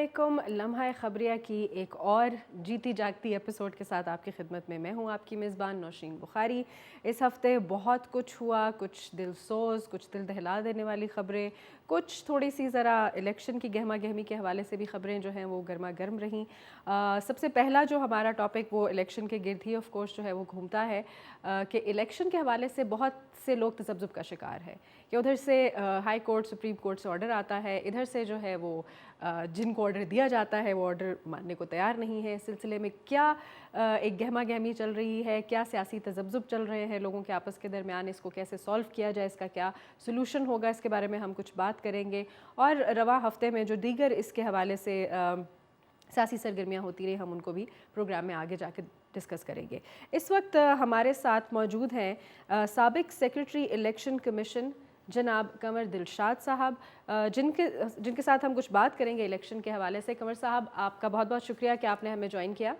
علیکم، لمحہ خبریہ کی ایک اور جیتی جاگتی ایپیسوڈ کے ساتھ آپ کی خدمت میں ہوں آپ کی میزبان نوشین بخاری۔ اس ہفتے بہت کچھ ہوا، کچھ دل سوز، کچھ دل دہلا دینے والی خبریں، کچھ تھوڑی سی ذرا الیکشن کی گہما گہمی کے حوالے سے بھی خبریں جو ہیں وہ گرما گرم رہیں۔ سب سے پہلا جو ہمارا ٹاپک وہ الیکشن کے گرد ہی آف کورس جو ہے وہ گھومتا ہے کہ الیکشن کے حوالے سے بہت سے لوگ تذبذب کا شکار ہے کہ ادھر سے ہائی کورٹ سپریم کورٹ سے آرڈر آتا ہے، ادھر سے جو ہے وہ جن کو آرڈر دیا جاتا ہے وہ آرڈر ماننے کو تیار نہیں ہے۔ اس سلسلے میں کیا ایک گہما گہمی چل رہی ہے، کیا سیاسی تذبذب چل رہے ہیں لوگوں کے آپس کے درمیان، اس کو کیسے سالو کیا جائے، اس کا کیا سلوشن ہوگا، اس کے بارے میں ہم کچھ بات کریں گے۔ اور رواں ہفتے میں جو دیگر اس کے حوالے سے سیاسی سرگرمیاں ہوتی رہی ہم ان کو بھی پروگرام میں آگے جا کے ڈسکس کریں گے۔ اس وقت ہمارے ساتھ موجود ہیں سابق سیکرٹری الیکشن کمیشن جناب قمر دلشاد صاحب، جن کے ساتھ ہم کچھ بات کریں گے الیکشن کے حوالے سے۔ قمر صاحب، آپ کا بہت بہت شکریہ کہ آپ نے ہمیں جوائن کیا۔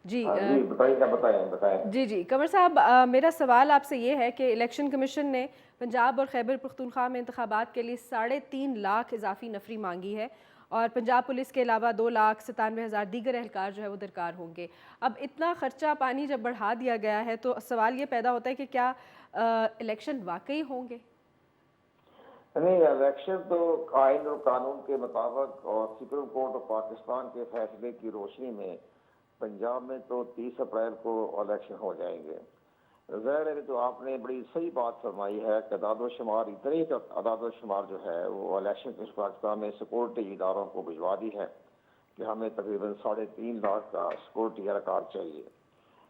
جی قمر صاحب، میرا سوال آپ سے یہ ہے کہ الیکشن کمیشن نے پنجاب اور خیبر پختونخوا میں انتخابات کے لیے 3.5 لاکھ اضافی نفری مانگی ہے اور پنجاب پولیس کے علاوہ 2,97,000 دیگر اہلکار جو ہے وہ درکار ہوں گے۔ اب اتنا خرچہ پانی جب بڑھا دیا گیا ہے تو سوال یہ پیدا ہوتا ہے کہ کیا الیکشن واقعی ہوں گے؟ نہیں، الیکشن تو آئین اور قانون کے مطابق اور سپریم کورٹ آف پاکستان کے فیصلے کی روشنی میں پنجاب میں تو 30 اپریل کو الیکشن ہو جائیں گے۔ ظاہر ہے کہ تو آپ نے بڑی صحیح بات فرمائی ہے کہ اعداد و شمار اتنی اعداد و شمار جو ہے وہ الیکشن کمیشن پاکستان میں سیکورٹی اداروں کو بھجوا دی ہے کہ ہمیں تقریباً 3.5 لاکھ کا سیکورٹی اہلکار چاہیے۔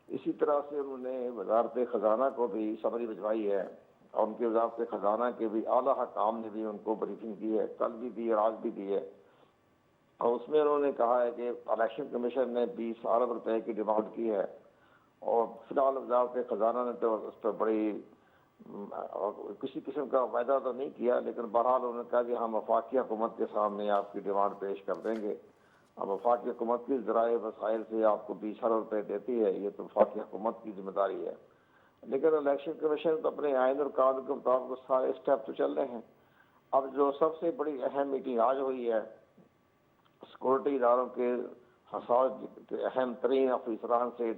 اسی طرح سے انہوں نے وزارت خزانہ کو بھی سمری بھجوائی ہے اور ان کے وزارت خزانہ کے بھی اعلیٰ حکام نے بھی ان کو بریفنگ دی ہے، کل بھی دی ہے، آج بھی دی ہے، اور اس میں انہوں نے کہا ہے کہ الیکشن کمیشن نے 20 ارب روپے کی ڈیمانڈ کی ہے اور فی الحال وزارت خزانہ نے تو اس پر بڑی کسی قسم کا وعدہ تو نہیں کیا، لیکن بہرحال انہوں نے کہا کہ ہم وفاقی حکومت کے سامنے آپ کی ڈیمانڈ پیش کر دیں گے۔ اب وفاقی حکومت کی ذرائع وسائل سے آپ کو 20 ارب روپے دیتی ہے، یہ تو وفاقی حکومت کی ذمہ داری ہے، لیکن الیکشن کمیشن تو اپنے آئین اور قانون کے مطابق سارے اسٹیپ تو چل رہے ہیں۔ اب جو سب سے بڑی اہم میٹنگ آج ہوئی ہے سیکورٹی اداروں کے حساس کے اہم ترین افسران سے،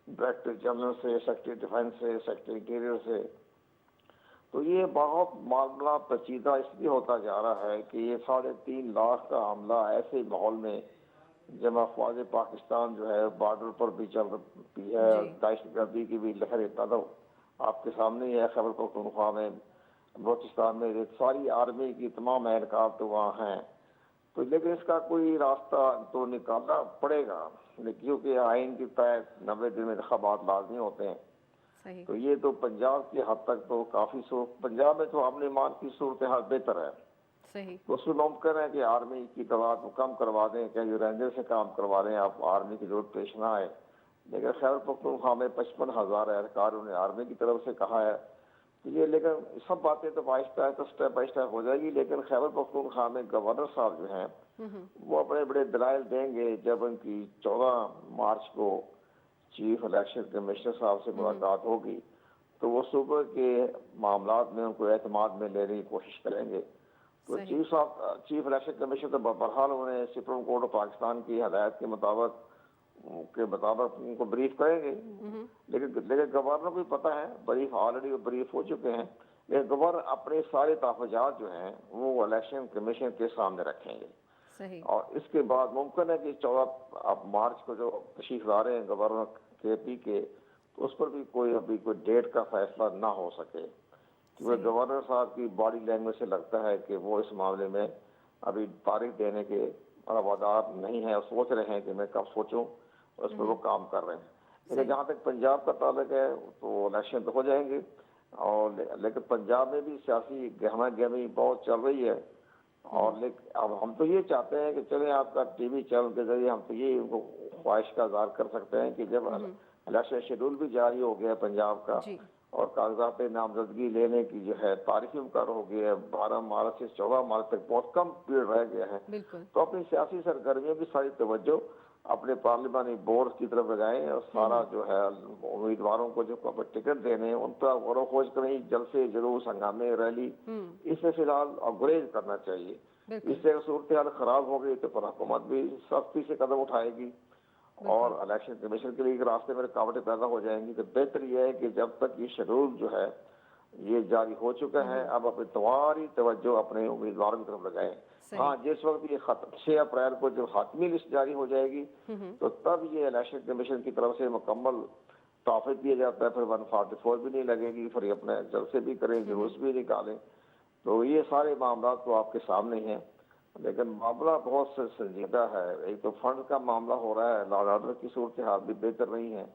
ڈائریکٹر جنرل سے، سیکرٹری ڈیفینس سے، سیکرٹری انٹیریئر سے، تو یہ بہت معاملہ پیچیدہ اس لیے ہوتا جا رہا ہے کہ یہ 3.5 لاکھ کا عملہ ایسے ماحول میں جب افواج پاکستان جو ہے بارڈر پر بھی چل رہی ہے، دہشت گردی کی بھی لہر پیدا آپ کے سامنے ہی ہے، خیبر پختونخوا میں، بلوچستان میں ساری آرمی کی تمام اہلکار تو وہاں ہیں، تو لیکن اس کا کوئی راستہ تو نکالنا پڑے گا کیونکہ آئین کی تحت 90 دن میں انتخابات لازمی ہوتے ہیں۔ تو یہ تو پنجاب کی حد تک تو کافی پنجاب میں تو امن امان کی صورتحال بہتر ہے، تو اس میں ممکن ہے کہ آرمی کی تعداد کو کم کروا دیں، کہ جو رینجر سے کام کروا دیں، آپ آرمی کی ضرورت پیش نہ آئے، لیکن خیبر پختونخوا میں 55,000 اہلکار انہیں آرمی کی طرف سے کہا ہے کہ یہ، لیکن سب باتیں تو آہستہ آہستہ اسٹیپ بائی اسٹیپ ہو جائے گی، لیکن خیبر پختونخوا میں گورنر صاحب جو ہیں وہ اپنے بڑے دلائل دیں گے جب ان کی 14 مارچ کو چیف الیکشن کمشنر صاحب سے ملاقات ہوگی، تو وہ صوبے کے معاملات میں ان کو اعتماد میں لینے کی کوشش کریں گے۔ تو چیف الیکشن کمیشن تو بہرحال انہیں سپریم کورٹ آف پاکستان کی ہدایت کے مطابق ان کو بریف کریں گے، لیکن گورنر کو بھی پتہ ہے، بریف آلریڈی بریف ہو چکے ہیں، لیکن گورنر اپنے سارے تحفظات جو ہیں وہ الیکشن کمیشن کے سامنے رکھیں گے، اور اس کے بعد ممکن ہے کہ 14 مارچ کو جو تشریف لا رہے ہیں گورنر کے پی کے، تو اس پر بھی ابھی کوئی ڈیٹ کا فیصلہ نہ ہو سکے، کیونکہ گورنر صاحب کی باڈی لینگویج سے لگتا ہے کہ وہ اس معاملے میں ابھی تاریخ دینے کے روادار نہیں ہیں، سوچ رہے ہیں کہ میں کب سوچوں، اس پر وہ کام کر رہے ہیں۔ لیکن جہاں تک پنجاب کا تعلق ہے تو الیکشن تو ہو جائیں گے، اور لیکن پنجاب میں بھی سیاسی گہما گہمی بہت چل رہی ہے، اور اب ہم تو یہ چاہتے ہیں کہ چلیں آپ کا ٹی وی چینل کے ذریعے ہم تو یہ خواہش کا اظہار کر سکتے ہیں کہ جب الیکشن شیڈول بھی جاری ہو گیا ہے پنجاب کا، اور کاغذات نامزدگی لینے کی جو ہے تاریخ مقرر ہو گئی ہے، 12 مارچ سے 14 مارچ تک بہت کم پیریڈ رہ گیا ہے، تو اپنی سیاسی سرگرمیوں کی ساری توجہ اپنے پارلیمانی بورڈ کی طرف لگائیں اور سارا جو ہے امیدواروں کو جو ٹکٹ دینے ہیں ان پر غور و خوض کریں. جلسے جلوس ہنگامے ریلی اس سے فی الحال گریز کرنا چاہیے. اس سے صورتحال خراب ہو گئی تو پھر حکومت بھی سختی سے قدم اٹھائے گی اور الیکشن کمیشن کے لیے راستے میں رکاوٹیں پیدا ہو جائیں گی. تو بہتر یہ ہے کہ جب تک یہ شیڈول جو ہے یہ جاری ہو چکا ہے اب اپنی تمہاری توجہ اپنے امیدواروں کی طرف لگائیں. ہاں جس وقت یہ 6 اپریل کو جب حتمی لسٹ جاری ہو جائے گی تو تب یہ الیکشن کمیشن کی طرف سے مکمل تحفظ دیا جاتا ہے. پھر 144 بھی نہیں لگے گی, پھر اپنے جلسے بھی کریں, جلوس بھی نکالیں. تو یہ سارے معاملات تو آپ کے سامنے ہیں, لیکن معاملہ بہت سنجیدہ ہے. ایک تو فنڈ کا معاملہ ہو رہا ہے, لا اینڈ آرڈر کی صورتحال بھی بہتر نہیں ہے,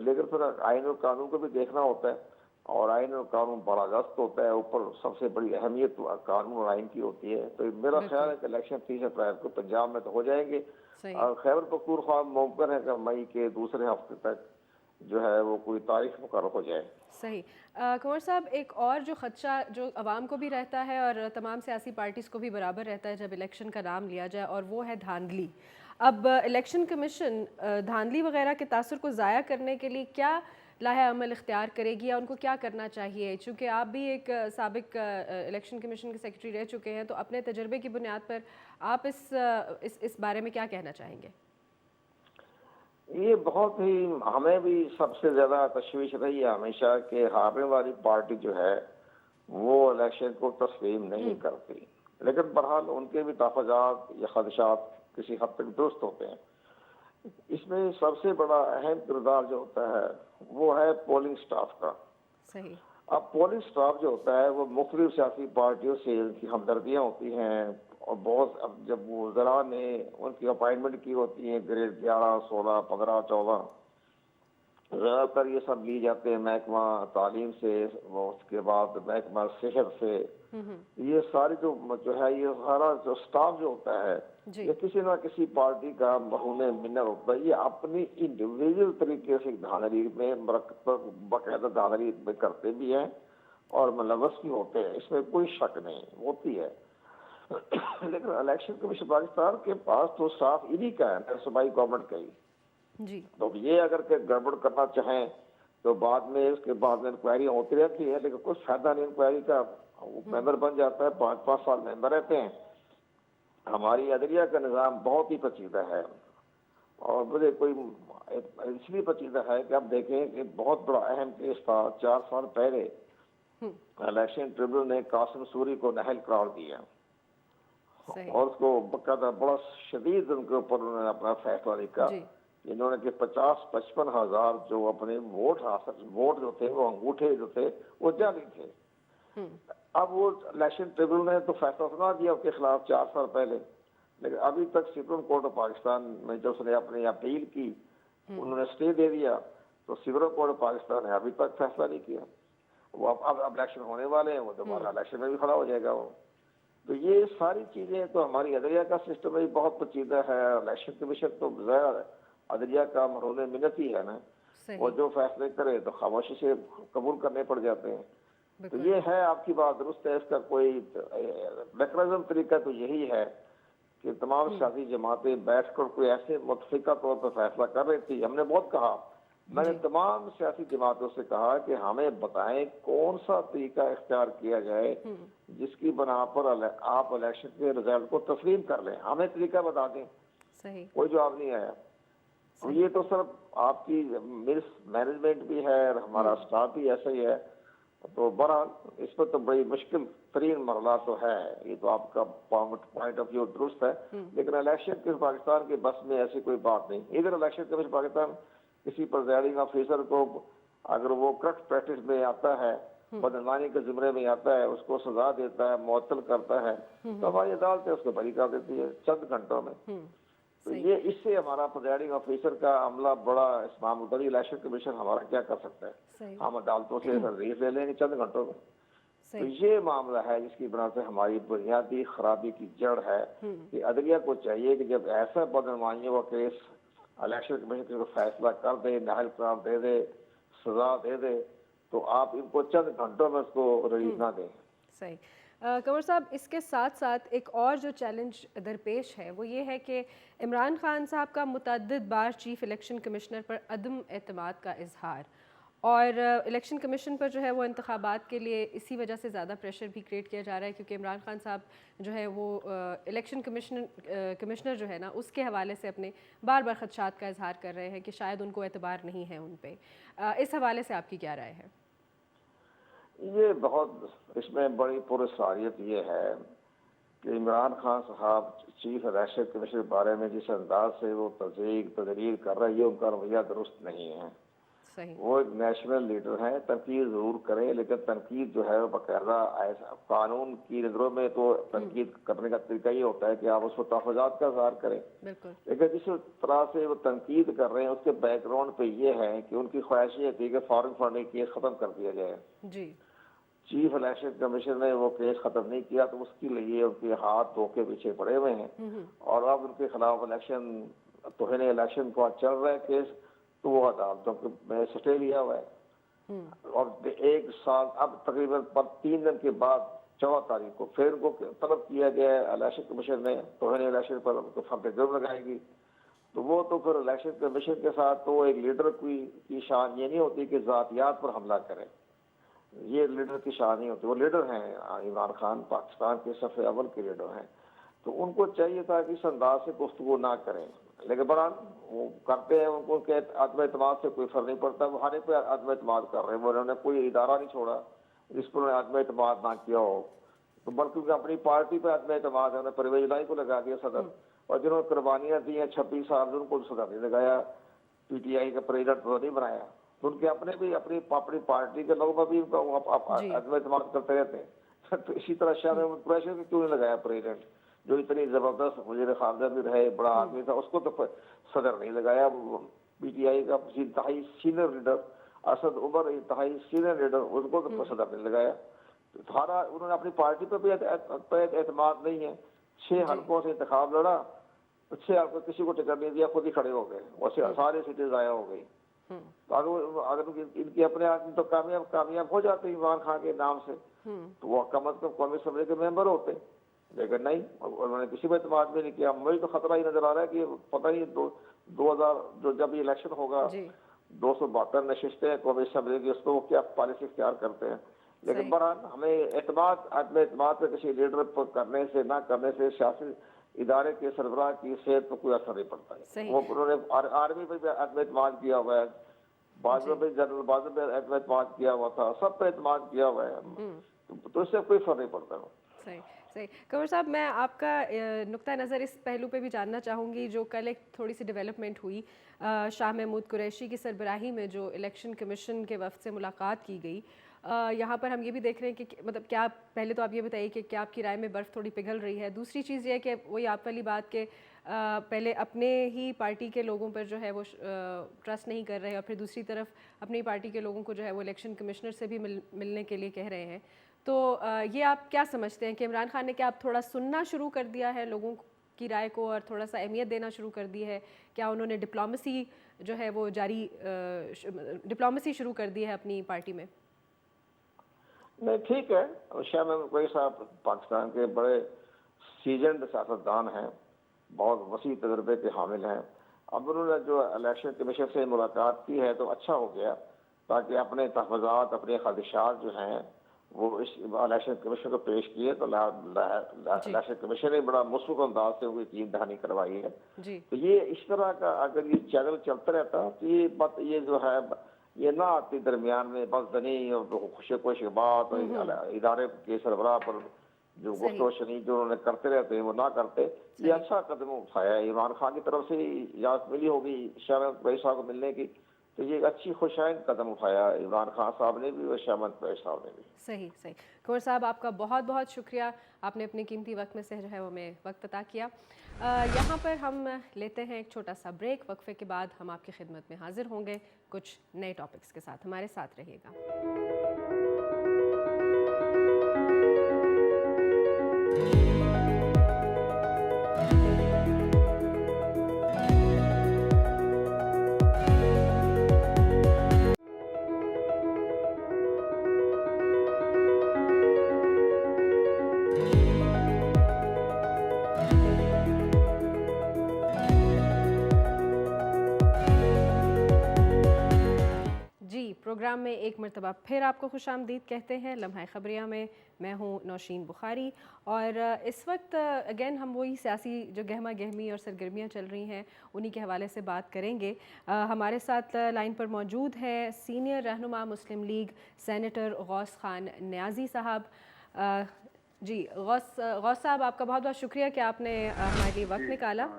لیکن پھر آئین اور قانون کو بھی دیکھنا ہوتا ہے اور آئین اور قانون بڑا دست ہوتا ہے. اوپر سب سے بڑی اہمیت قانون اور آئین کی ہوتی ہے. تو میرا خیال ہے کہ الیکشن 30 اپریل کو پنجاب میں تو ہو جائیں گے اور خیبر پختونخوا ممکن ہے کہ مئی کے دوسرے ہفتے تک جو ہے وہ کوئی تاریخ مقرر ہو جائے. صحیح. کنور صاحب, ایک اور جو خدشہ جو عوام کو بھی رہتا ہے اور تمام سیاسی پارٹیز کو بھی برابر رہتا ہے جب الیکشن کا نام لیا جائے, اور وہ ہے دھاندلی. اب الیکشن کمیشن دھاندلی وغیرہ کے تاثر کو ضائع کرنے کے لیے کیا لاہ عمل اختیار کرے گی یا ان کو کیا کرنا چاہیے؟ چونکہ آپ بھی ایک سابق الیکشن کمیشن کے سیکرٹری رہ چکے ہیں, تو اپنے تجربے کی بنیاد پر آپ اس بارے میں کیا کہنا چاہیں گے؟ یہ بہت ہی ہمیں بھی سب سے زیادہ تشویش رہی ہے ہمیشہ کہ ہارنے والی پارٹی جو ہے وہ الیکشن کو تسلیم نہیں کرتی, لیکن بہرحال ان کے بھی تحفظات یا خدشات کسی حد تک درست ہوتے ہیں. اس میں سب سے بڑا اہم کردار جو ہوتا ہے وہ ہے پولنگ سٹاف کا. صحیح. اب پولنگ سٹاف جو ہوتا ہے وہ مختلف سیاسی پارٹیوں سے ان کی ہمدردیاں ہوتی ہیں اور بہت اب جب وزراء نے ان کی اپائنٹمنٹ کی ہوتی ہیں گریڈ 11, 16, 15, 14, زیادہ تر یہ سب لی جاتے ہیں محکمہ تعلیم سے, اس کے بعد محکمہ صحت سے. یہ ساری جو ہے یہ سارا جو سٹاف جو ہوتا ہے یہ کسی نہ کسی پارٹی کا مرہون منت ہوتا ہے. یہ اپنی انڈیویجول طریقے سے دھاندلی میں باقاعدہ دھاندلی میں کرتے بھی ہیں اور ملوث بھی ہوتے ہیں, اس میں کوئی شک نہیں ہوتی ہے. لیکن الیکشن کمیشن پاکستان کے پاس تو صاف انہی کا ہے, صوبائی گورنمنٹ کا ہی. تو یہ اگر کہ گڑبڑ کرنا چاہیں تو بعد میں اس کے بعد میں انکوائری ہوتی رہتی ہے, لیکن کچھ فائدہ نہیں. انکوائری کا ممبر بن جاتا ہے, 5 سال ممبر رہتے ہیں. ہماری عدلیہ کا نظام بہت ہی پیچیدہ ہے اور مجھے کوئی اس لیے پیچیدہ ہے کہ آپ دیکھیں کہ بہت بڑا اہم کیس تھا 4 سال پہلے. الیکشن ٹریبیونل نے قاسم سوری کو نااہل قرار دیا اور اس کو باقاعدہ بڑا شدید ان کے اوپر انہوں نے اپنا فیصلہ لکھا. انہوں نے کہ 50-55 ہزار جو اپنے ووٹ جو تھے وہ انگوٹھے جو تھے وہ جعلی تھے. اب وہ الیکشن ٹریبیونل نے تو فیصلہ سنا دیا اس کے خلاف 4 سال پہلے, لیکن ابھی تک سپریم کورٹ آف پاکستان میں جو اس نے اپنی اپیل کی انہوں نے اسٹے دے دیا, تو سپریم کورٹ آف پاکستان نے ابھی تک فیصلہ نہیں کیا. وہ اب الیکشن ہونے والے ہیں, وہ دوبارہ الیکشن میں بھی کھڑا ہو جائے گا وہ. تو یہ ساری چیزیں تو ہماری عدلیہ کا سسٹم بھی بہت پیچیدہ ہے. الیکشن کمیشن تو ظاہر عدلیہ کا مرہون منت ہی ہے نا, وہ جو فیصلے کرے تو خاموشی سے قبول کرنے پڑ جاتے ہیں. تو یہ ہے آپ کی بات درست ہے. اس کا کوئی میکنزم طریقہ تو یہی ہے کہ تمام سیاسی جماعتیں بیٹھ کر کوئی ایسے متفقہ طور پر فیصلہ کر رہی تھی. ہم نے بہت کہا, میں نے تمام سیاسی جماعتوں سے کہا کہ ہمیں بتائیں کون سا طریقہ اختیار کیا جائے جس کی بنا پر آپ الیکشن کے رزلٹ کو تسلیم کر لیں, ہمیں طریقہ بتا دیں. کوئی جواب نہیں آیا. یہ تو صرف آپ کی مینجمنٹ بھی ہے اور ہمارا اسٹاف بھی ایسا ہی ہے. تو بہرحال اس پر تو بڑی مشکل ترین مرحلہ تو ہے. یہ تو آپ کا پوائنٹ آف ویو درست ہے, لیکن الیکشن کے پاکستان کے بس میں ایسی کوئی بات نہیں. ادھر الیکشن کمیشن پاکستان کسی پریزائڈنگ آفیسر کو اگر وہ کرپٹ پریکٹس میں آتا ہے, بدعنوانی کے زمرے میں آتا ہے, اس کو سزا دیتا ہے, معطل کرتا ہے, تو ہماری عدالتیں اس کو بری کر دیتی ہے چند گھنٹوں میں. تو یہ اس سے ہمارا پریزائڈنگ آفیسر کا عملہ بڑا اس معاملے پر الیکشن کمیشن ہمارا کیا کر سکتا ہے؟ ہم عدالتوں سے ریز لے لیں گے چند گھنٹوں میں. تو یہ معاملہ ہے جس کی بنا سے ہماری بنیادی خرابی کی جڑ ہے کہ عدلیہ کو چاہیے کہ جب ایسا بدعنوانیوں کا کیس الیکشن کمیشن کو فیصلہ کر دے, نااہل قرار دے دے, سزا دے دے, تو آپ ان کو چند گھنٹوں میں اس کو ریلیز نہ دیں. صحیح. कंवर साहब, इसके साथ साथ एक और जो चैलेंज दरपेश है वो ये है कि इमरान खान साहब का मुतअद्दिद बार चीफ़ इलेक्शन कमिश्नर पर अदम एतमाद का इजहार, और इलेक्शन कमीशन पर जो है वो इंतखाबात के लिए इसी वजह से ज़्यादा प्रेशर भी क्रिएट किया जा रहा है, क्योंकि इमरान खान साहब जो है वो इलेक्शन कमिश्नर जो है ना, उसके हवाले से अपने बार बार खदशात का इजहार कर रहे हैं कि शायद उनको एतबार नहीं है उन पर। इस हवाले से आपकी क्या राय है? ये बहुत, इसमें बड़ी पुरस्कारियत ये है कि इमरान खान साहब चीफ इलेक्शन कमीशन के बारे में जिस अंदाज से वो तजरीर कर रहे हैं, ये उनका रवैया दुरुस्त नहीं है। सही। वो एक नेशनल लीडर हैं, तनकीद जरूर करें, लेकिन तनकीद जो है वो बाकायदा कानून की नजरों में तो तनकीद करने का तरीका ये होता है कि आप उस पर तहफ़्फ़ुज़ात का इज़हार करें। बिल्कुल। लेकिन जिस तरह से वो तनकीद कर रहे हैं उसके बैकग्राउंड पे ये है कि उनकी ख्वाहिश ये थी कि फॉरेन फंडिंग केस ख़त्म कर दिया जाए। जी। चीफ इलेक्शन कमीशन ने वो केस खत्म नहीं किया, तो उसके लिए उनके हाथ धो के पीछे पड़े हुए हैं और अब उनके खिलाफ इलेक्शन, तौहीन इलेक्शन का चल रहा है केस, तो वो अदालतों में स्टे लिया हुआ है। और एक साल, अब तकरीबन 3 दिन के बाद 14 तारीख को फिर उनको तलब किया गया है इलेक्शन कमीशन ने, तौहीन इलेक्शन पर उनको फर्द जुर्म लगाएगी। तो वो तो फिर इलेक्शन कमीशन के साथ तो एक लीडर की शान ये नहीं होती कि ज़ातियात पर हमला करें, ये लीडर की शान नहीं होती। वो लीडर हैं, इमरान खान पाकिस्तान के सफ़े अव्वल के लीडर हैं, तो उनको चाहिए था कि इस अंदाज से गुफ्तगू ना करें, लेकिन बहरहाल वो करते हैं। उनको उनके आत्म एतमाद से कोई फर्क नहीं पड़ता, वो हर एक पे आत्म एतमाद कर रहे हैं। वो उन्होंने कोई इदारा नहीं छोड़ा जिस पर उन्होंने आत्म एतमाद ना किया हो, तो बल्कि उनकी अपनी पार्टी पे आत्म एतमाद है। उन्होंने परवेज इलाही को लगा दिया सदर, और जिन्होंने कुर्बानियाँ दी हैं 26 साल, उनको सदर नहीं लगाया, PTI का प्रेसिडेंट तो नहीं बनाया। तो उनके अपने भी अपनी पार्टी के लोग भी आत्म एतमाद करते रहते हैं। तो इसी तरह शाह महमूद कुरैशी को क्यों नहीं लगाया प्रेसिडेंट, जो इतनी जबरदस्त वज़ीर ख़ारजा भी रहे, बड़ा आदमी था, उसको तो सदर नहीं लगाया। PTI का इंतहाई सीनियर लीडर असद उमर, इंतहाई सीनियर लीडर, उनको तो सदर नहीं लगाया। तो सारा उन्होंने अपनी पार्टी पर भी एतमाद नहीं है। 6 हल्कों से इंतखाब लड़ा, 6 हल्कों किसी को टिकट नहीं दिया, खुद ही खड़े हो गए, और सारी सीटें ज़ाया हो गई। तो अगर इनकी अपने आदमी तो कामयाब हो जाते इमरान खान के नाम से, तो वो कम अज कम कौमी असम्बली के मेंबर होते, लेकिन नहीं, उन्होंने किसी पर एतमाद भी नहीं किया। मुझे तो खतरा ही नजर आ रहा है कि पता नहीं 2000 जो जब इलेक्शन होगा 272 नशिस्तें कौमी असम्बली की, उसको वो क्या पॉलिसी इख्तियार करते हैं। लेकिन बहरहाल हमें आत्म एतमाद पे किसी लीडर पर करने से ना करने से सियासी इदारे के सरबराह की सेहत पर कोई असर नहीं पड़ता है। वो उन्होंने आर्मी पर भी आत्म एतमाद किया हुआ है, बाजू पे जनरल बाजू पे एतमाद किया हुआ था, सब पे एतमाद किया हुआ है, तो इससे कोई फर्क नहीं पड़ता। सही सही। कंवर साहब, मैं आपका नुक्ता नज़र इस पहलू पे भी जानना चाहूँगी, जो कल एक थोड़ी सी डेवलपमेंट हुई शाह महमूद कुरैशी की सरबराही में, जो इलेक्शन कमीशन के वफ़द से मुलाकात की गई। यहाँ पर हम ये भी देख रहे हैं कि मतलब क्या, पहले तो आप ये बताइए कि क्या आपकी राय में बर्फ़ थोड़ी पिघल रही है? दूसरी चीज़ ये है कि वही आप वाली बात के पहले अपने ही पार्टी के लोगों पर जो है वो ट्रस्ट नहीं कर रहे, और फिर दूसरी तरफ अपनी पार्टी के लोगों को जो है वो इलेक्शन कमिश्नर से भी मिलने के लिए कह रहे हैं। तो ये आप क्या समझते हैं कि इमरान खान ने क्या अब थोड़ा सुनना शुरू कर दिया है लोगों की राय को, और थोड़ा सा अहमियत देना शुरू कर दी है? क्या उन्होंने डिप्लोमेसी जो है वो डिप्लोमेसी शुरू कर दी है अपनी पार्टी में? नहीं, ठीक है, शाह महमूद कुरैशी साहब पाकिस्तान के बड़े सीजनड सियासतदान हैं, बहुत वसी तजर्बे के हामिल हैं। अब उन्होंने जो इलेक्शन कमीशन से मुलाकात की है तो अच्छा हो गया, ताकि अपने तहफ़्फ़ुज़ात, अपने ख़दशात जो हैं वो इस इलेक्शन कमीशन को पेश किए, तो इलेक्शन कमीशन ने बड़ा मुस्बत अंदाज से उनकी यकीन दहानी करवाई है। तो ये इस तरह का अगर ये चैनल चलता रहता तो ये बात, ये जो है ये ना आती दरमियान में बस दनी और खुश बात, इदारे के सरबराह पर जो गुफ्तगू जो उन्होंने करते रहते हैं वो ना करते। ये अच्छा कदम उठाया है, इमरान खान की तरफ से इजाज़त मिली होगी शाह महमूद कुरैशी साहब को मिलने की, तो ये एक अच्छी खुशाइंद कदम उठाया इमरान खान साहब ने भी और शाह महमूद कुरैशी साहब ने भी। सही सही। कंवर साहब, आपका बहुत बहुत शुक्रिया, आपने अपने कीमती वक्त में से जो है हमें वक्त अता किया। यहाँ पर हम लेते हैं एक छोटा सा ब्रेक। वक्फे के बाद हम आपकी खिदमत में हाजिर होंगे कुछ नए टॉपिक्स के साथ। हमारे साथ रहिएगा। प्रोग्राम में एक मरतबा फिर आपको खुशामदीद कहते हैं। लम्हा खबरिया में मैं हूँ नौशीन बुखारी, और इस वक्त अगेन हम वही सियासी जो गहमा गहमी और सरगर्मियाँ चल रही हैं उन्हीं के हवाले से बात करेंगे। हमारे साथ लाइन पर मौजूद हैं सीनियर रहनुमा मुस्लिम लीग सेनेटर गौस खान नियाज़ी साहब। जी गौस साहब, आपका बहुत बहुत शुक्रिया कि आपने हमारे लिए वक्त निकाला।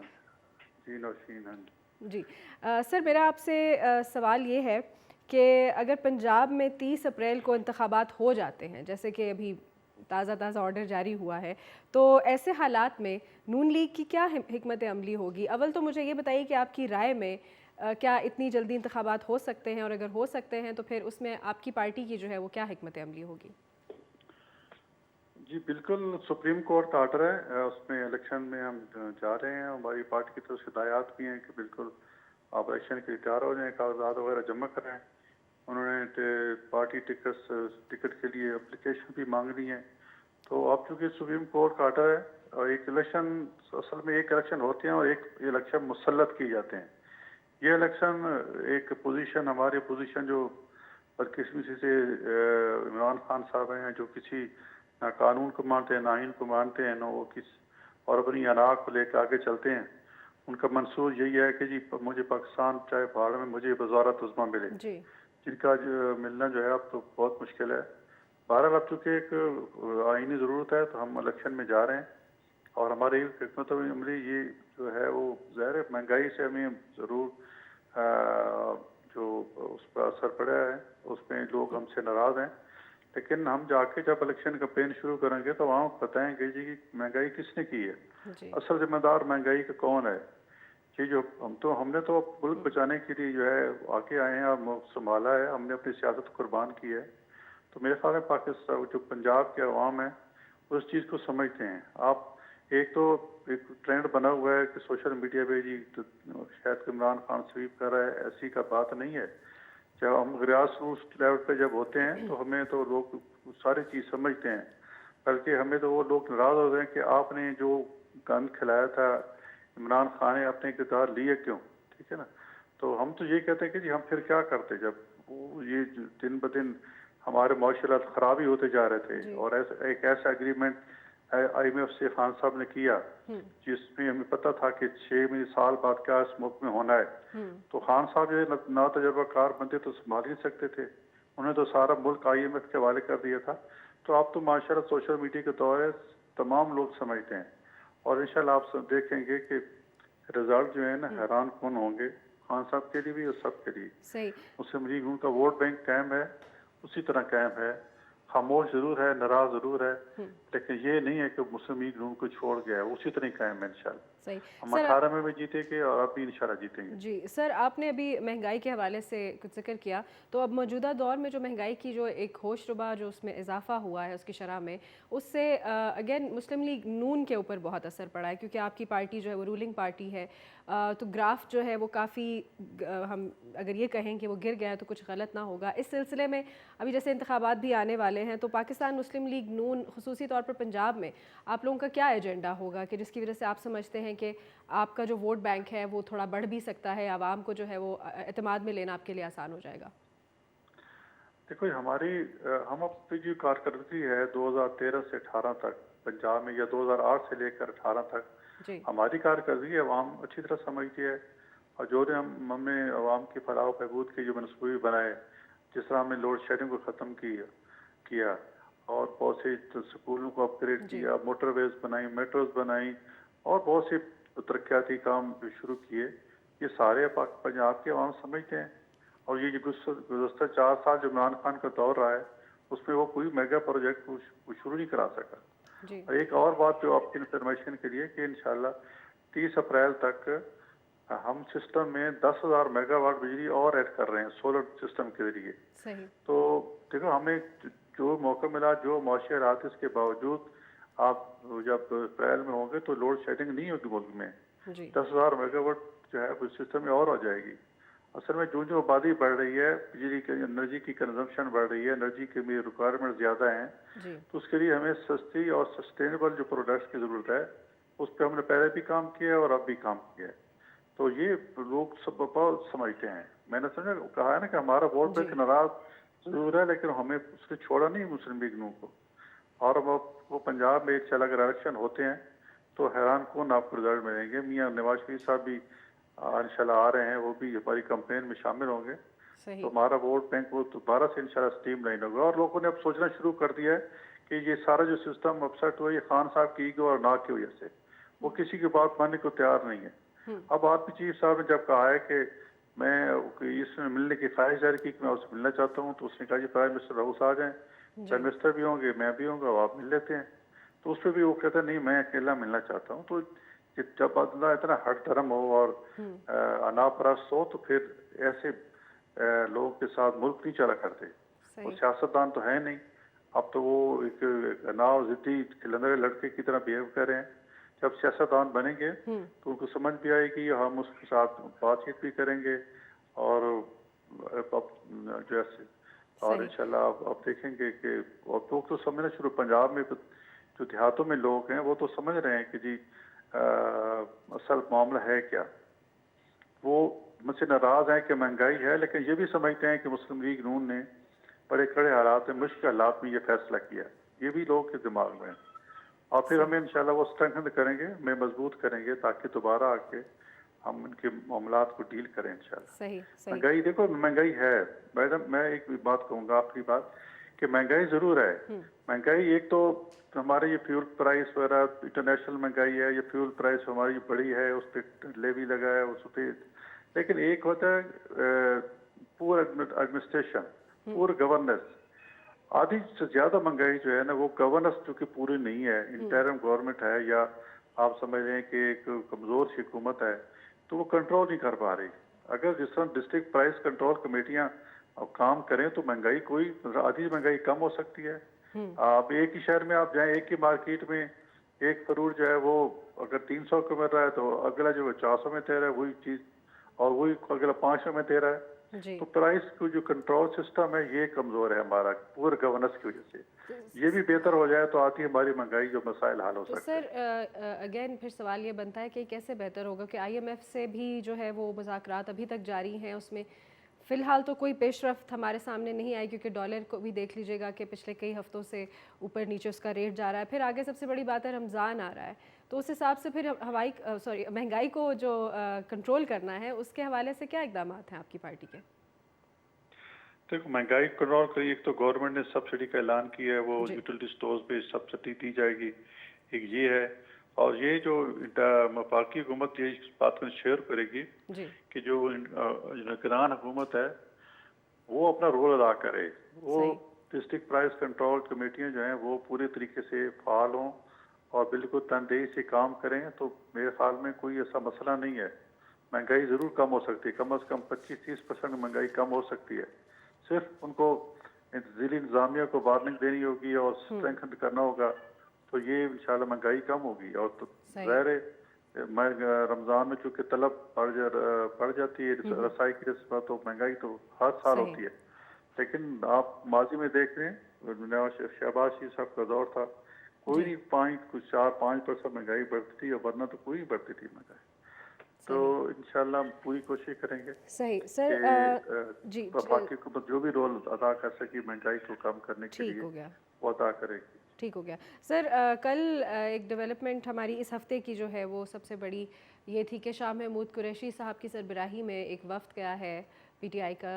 जी नौशीन। जी सर, मेरा आपसे सवाल ये है कि अगर पंजाब में 30 अप्रैल को इंतखाबात हो जाते हैं, जैसे कि अभी ताज़ा ऑर्डर जारी हुआ है, तो ऐसे हालात में नून लीग की क्या हिकमत अमली होगी? अव्वल तो मुझे ये बताइए कि आपकी राय में क्या इतनी जल्दी इंतखाबात हो सकते हैं, और अगर हो सकते हैं तो फिर उसमें आपकी पार्टी की जो है वो क्या हिकमत अमली होगी? जी बिल्कुल, सुप्रीम कोर्ट का आर्डर है, उसमें इलेक्शन में हम जा रहे हैं। हमारी पार्टी की तरफ से हिदायत भी हैं कि बिल्कुल आप इलेक्शन के लिए तैयार हो जाएं, कागजात वगैरह जमा कराएं। उन्होंने पार्टी टिकट के लिए एप्लीकेशन भी मांग ली है। तो अब चूँकि सुप्रीम कोर्ट का आर्डर है, और एक इलेक्शन असल में एक इलेक्शन होते हैं और एक इलेक्शन मुसल्लत किए जाते हैं। ये इलेक्शन एक पोजीशन, हमारी पोजीशन जो बदकिस्मती से इमरान खान साहब हैं, जो किसी ना कानून को मानते हैं, ना आइन को मानते हैं, ना वो किस और अपनी अनाक को लेकर आगे चलते हैं। उनका मंसूर यही है कि जी मुझे पाकिस्तान चाहे भाड़ में मुझे वज़ारत उज़्मा मिले, जिनका जो मिलना जो है अब तो बहुत मुश्किल है। बहरहाल अब चूँकि एक आइनी ज़रूरत है तो हम इलेक्शन में जा रहे हैं, और हमारी हिकमत अमली ये जो है वो ज़ाहिर है महंगाई से हमें ज़रूर जो उस पर असर पड़ा है, उसमें लोग हमसे नाराज़ हैं। लेकिन हम जाके जब इलेक्शन कैंपेन शुरू करेंगे तो वहाँ बताएंगे जी कि महंगाई किसने की है, असल जिम्मेदार महंगाई का कौन है। ये जो हमने तो मुल्क बचाने के लिए जो है आके आए हैं और संभाला है, हमने अपनी सियासत कुर्बान की है। तो मेरे ख्याल में पाकिस्तान जो पंजाब के अवाम है उस चीज़ को समझते हैं। आप एक तो एक ट्रेंड बना हुआ है कि सोशल मीडिया पे जी तो शायद इमरान खान स्वीप कर रहा है, ऐसी का बात नहीं है। जब हम ग्रास रूट लेवल पे जब होते हैं तो हमें तो लोग सारी चीज़ समझते हैं, बल्कि हमें तो वो लोग नाराज़ होते हैं कि आपने जो गंद खिलाया था इमरान खान ने अपने किरदार लिए क्यों, ठीक है ना। तो हम तो ये कहते हैं कि जी हम फिर क्या करते जब वो ये दिन ब दिन हमारे माशरात ख़राब ही होते जा रहे थे, और एक ऐसा एग्रीमेंट IMF से खान साहब ने किया जिसमें हमें पता था कि 6 साल बाद क्या इस मुल्क में होना है। तो खान साहब ये ना तजर्बाकार बंदे तो संभाल ही सकते थे, उन्हें तो सारा मुल्क IMF के हवाले कर दिया था। तो अब तो माशाल्लाह सोशल मीडिया के दौर है, तमाम लोग समझते हैं, और इंशाल्लाह आप सब देखेंगे कि रिजल्ट जो है ना हैरान कौन होंगे, खान साहब के लिए भी और सब के लिए। सही। मुस्लिम लीग उनका वोट बैंक कायम है, उसी तरह कायम है, खामोश जरूर है, नाराज जरूर है, लेकिन ये नहीं है कि मुस्लिम लीग उनको छोड़ गया है, उसी तरह कायम है इंशाल्लाह। सही। हम 18 में भी जीतेंगे और अब भी इंशाल्लाह जीतेंगे। जी सर, आपने अभी महंगाई के हवाले से कुछ जिक्र किया, तो अब मौजूदा दौर में जो महंगाई की जो एक होशरुबा जो उसमें इजाफा हुआ है उसकी शरह में, उससे अगेन मुस्लिम लीग नून के ऊपर बहुत असर पड़ा है, क्योंकि आपकी पार्टी जो है वो रूलिंग पार्टी है। तो ग्राफ जो है वो काफ़ी हम अगर ये कहें कि वो गिर गया है तो कुछ गलत ना होगा। इस सिलसिले में अभी जैसे इंतखाबात भी आने वाले हैं, तो पाकिस्तान मुस्लिम लीग नून खुसूसी तौर पर पंजाब में आप लोगों का क्या एजेंडा होगा कि जिसकी वजह से आप समझते हैं कि आपका जो वोट बैंक है वो थोड़ा बढ़ भी सकता है, आवाम को जो है वो एतमाद में लेना आपके लिए आसान हो जाएगा? देखो हम अपनी जो कारकर्दगी है 2013 से 18 तक पंजाब में, या 2008 से लेकर 18 तक हमारी कारकर्दगी अवाम अच्छी तरह समझती है, और जो हमने अवाम की फलाह बहबूद के जो मनसूबे बनाए, जिस तरह हमने लोड शेडिंग को ख़त्म किया और बहुत से स्कूलों को अपग्रेड किया, मोटरवेज बनाई, मेट्रोज बनाई, और बहुत से तरक्याती काम शुरू किए, ये सारे पंजाब के अवाम समझते हैं। और ये जो गुज़श्ता 4 साल जो इमरान खान का दौर रहा है उसमें वो कोई मेगा प्रोजेक्ट शुरू नहीं करा सका। और एक और बात जो आपकी इंफॉर्मेशन के लिए कि इंशाल्लाह 30 अप्रैल तक हम सिस्टम में 10,000 मेगावाट बिजली और ऐड कर रहे हैं सोलर सिस्टम के जरिए। तो देखो हमें जो मौका मिला, जो माशी हालात, इसके बावजूद आप जब अप्रैल में होंगे तो लोड शेडिंग नहीं होगी मुल्क में, 10,000 मेगावाट जो है सिस्टम में और हो जाएगी। असल में जो आबादी बढ़ रही है, बिजली के एनर्जी की कंजम्पशन बढ़ रही है, एनर्जी की रिक्वायरमेंट ज़्यादा हैं, तो उसके लिए हमें सस्ती और सस्टेनेबल जो प्रोडक्ट्स की ज़रूरत है उस पर हमने पहले भी काम किया है और अब भी काम किया है। तो ये लोग सब बहुत समझते हैं। मैंने समझा कहा है ना कि हमारा वोट बैंक नाराज जरूर है, लेकिन हमें उसने छोड़ा नहीं मुस्लिम लीग नून को। और वो पंजाब में इंशाल्लाह अगर इलेक्शन होते हैं तो हैरान कौन आपको रिजल्ट मिलेंगे। मियाँ नवाज शरीफ साहब भी इंशाल्लाह आ रहे हैं, वो भी हमारी कैंपेन में शामिल होंगे। तो हमारा वोट बैंक वो दोबारा से इंशाल्लाह स्ट्रीम लाइन होगा। और लोगों ने अब सोचना शुरू कर दिया है कि ये सारा जो सिस्टम अपसेट हुआ ये खान साहब की ईगो और ना की वजह से, वो किसी की बात मानने को तैयार नहीं है। अब आरपी चीफ साहब ने जब कहा है कि मैं इसमें मिलने की ख्वाहिश जारी की कि मैं उससे मिलना चाहता हूँ, तो उसने कहा जी प्राइम मिनिस्टर हाउस आ जाएं, प्राइम मिनिस्टर भी होंगे, मैं भी होंगे, आप मिल लेते हैं। तो उस पर भी वो कहता है नहीं मैं अकेला मिलना चाहता हूँ। तो जब बंदा इतना हर धर्म हो और अनापरस्त हो तो फिर ऐसे लोगों के साथ मुल्क नहीं चला करते। वो सियासतदान तो है नहीं, अब तो वो एक नाव जिद्दी खिलंदरे लड़के की तरह बिहेव कर रहे हैं। जब सियासतदान बनेंगे तो उनको समझ भी आएगी, हम उसके साथ बातचीत भी करेंगे और जैसे और इंशाल्लाह आप देखेंगे कि और लोग तो समझना शुरू, पंजाब में जो देहातों में लोग हैं वो तो समझ रहे हैं कि जी असल मामला है क्या। वो मुझसे नाराज हैं कि महंगाई है, लेकिन ये भी समझते हैं कि मुस्लिम लीग नून ने बड़े कड़े हालात में, मुश्किल हालात में ये फैसला किया, ये भी लोगों के दिमाग में है। और फिर हमें इंशाल्लाह वो स्ट्रेंथन करेंगे, मैं मजबूत करेंगे ताकि दोबारा आके हम उनके मामलात को डील करें इंशाल्लाह। महंगाई देखो, महंगाई है मैडम, मैं एक बात कहूँगा आखिरी बात कि महंगाई जरूर है। महंगाई एक तो हमारे ये फ्यूल प्राइस वगैरह इंटरनेशनल महंगाई है, ये फ्यूल प्राइस हमारी बड़ी है, उस पर लेवी लगा है उस पर, लेकिन एक होता है पूरा एडमिनिस्ट्रेशन, पूरा गवर्नेंस। आधी से ज्यादा महंगाई जो है ना वो गवर्नेंस चूंकि पूरी नहीं है, इंटरिम गवर्नमेंट है या आप समझ लें कि एक कमजोर सी हुकूमत है, तो वो कंट्रोल नहीं कर पा रही। अगर जिस तरह डिस्ट्रिक्ट प्राइस कंट्रोल कमेटियां काम करें तो महंगाई कोई आधी महंगाई कम हो सकती है। आप एक ही शहर में आप जाएं, एक ही मार्केट में एक फ्रूट जो है वो अगर 300 का मिल रहा है तो अगला जो 400 में दे रहा है वही चीज, और वही अगला 500 में दे रहा है। तो प्राइस को जो कंट्रोल सिस्टम है ये कमजोर है हमारा पूरे गवर्नेंस की वजह से। ये भी बेहतर हो जाए तो आती हमारी महंगाई जो मसाइल हल हो सकते हैं। सर अगेन फिर सवाल ये बनता है कि कैसे बेहतर होगा कि IMF से भी जो है वो मुज़ाकरात अभी तक जारी हैं, उसमें फ़िलहाल तो कोई पेशरफ्त हमारे सामने नहीं आई, क्योंकि डॉलर को भी देख लीजिएगा कि पिछले कई हफ्तों से ऊपर नीचे उसका रेट जा रहा है। फिर आगे सबसे बड़ी बात है रमज़ान आ रहा है, तो उस हिसाब से फिर महंगाई को जो कंट्रोल करना है उसके हवाले से क्या इक़दाम हैं आपकी पार्टी के? देखो, महंगाई कंट्रोल के लिए एक तो गवर्नमेंट ने सब्सिडी का ऐलान किया है, वो यूटिलिटी स्टोर्स पे सब्सिडी दी जाएगी, एक ये है। और ये जो वफाकी हुकूमत ये इस बात को शेयर करेगी कि जो निगरान हुकूमत है वो अपना रोल अदा करे, वो डिस्ट्रिक्ट प्राइस कंट्रोल कमेटियाँ जो हैं वो पूरे तरीके से फाल हों और बिल्कुल तनदेही से काम करें, तो मेरे ख्याल में कोई ऐसा मसला नहीं है। महंगाई ज़रूर कम हो सकती है, कम अज़ कम 25-30% महंगाई कम हो सकती है। सिर्फ उनको ज़िली इंतज़ामिया को वार्निंग देनी होगी और स्ट्रेंथन करना होगा, तो ये इंशाल्लाह महंगाई कम होगी। और तो ज़ाहिर है रमज़ान में चूँकि तलब बढ़ जाती है रसाई की रस्म, तो महंगाई तो हर साल होती है। लेकिन आप माजी में देख रहे हैं शहबाज शरीफ साहब का दौर था, कोई नहीं 4-5% महंगाई बढ़ती थी, और वरना तो कोई नहीं बढ़ती थी महंगाई। तो इंशाल्लाह हम पूरी कोशिश करेंगे सही सर जी वफाकी हुकूमत जो भी रोल अदा कर सके महंगाई को कम करने के लिए वो अदा करेगी। ठीक हो गया सर। कल एक डेवलपमेंट हमारी इस हफ्ते की जो है वो सबसे बड़ी ये थी कि शाह महमूद कुरैशी साहब की सरबराही में एक वफ़द गया है PTI का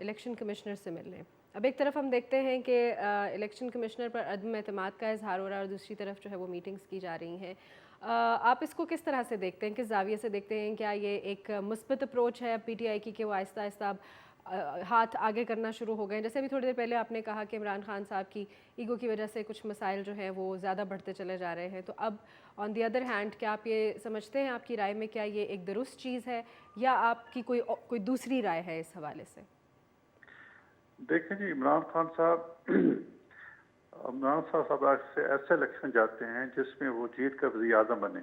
इलेक्शन कमिश्नर से मिलने। अब एक तरफ हम देखते हैं कि इलेक्शन कमिश्नर पर अदम एतमाद का इजहार हो रहा है और दूसरी तरफ जो है वो मीटिंग्स की जा रही हैं। आप इसको किस तरह से देखते हैं, किस जाविये से देखते हैं? क्या ये एक मुस्बत अप्रोच है PTI की कि वो आहिस्ता आहिस्ता हाथ आगे करना शुरू हो गए? जैसे अभी थोड़ी देर पहले आपने कहा कि इमरान खान साहब की ईगो की वजह से कुछ मसाइल जो हैं वो ज़्यादा बढ़ते चले जा रहे हैं, तो अब ऑन दी अदर हैंड क्या आप ये समझते हैं, आपकी राय में क्या ये एक दुरुस्त चीज़ है या आपकी कोई दूसरी राय है इस हवाले से? देखें जी, इमरान खान साहब ऐसे इलेक्शन जाते हैं जिसमें वो जीत कर वज़ीर आज़म बने।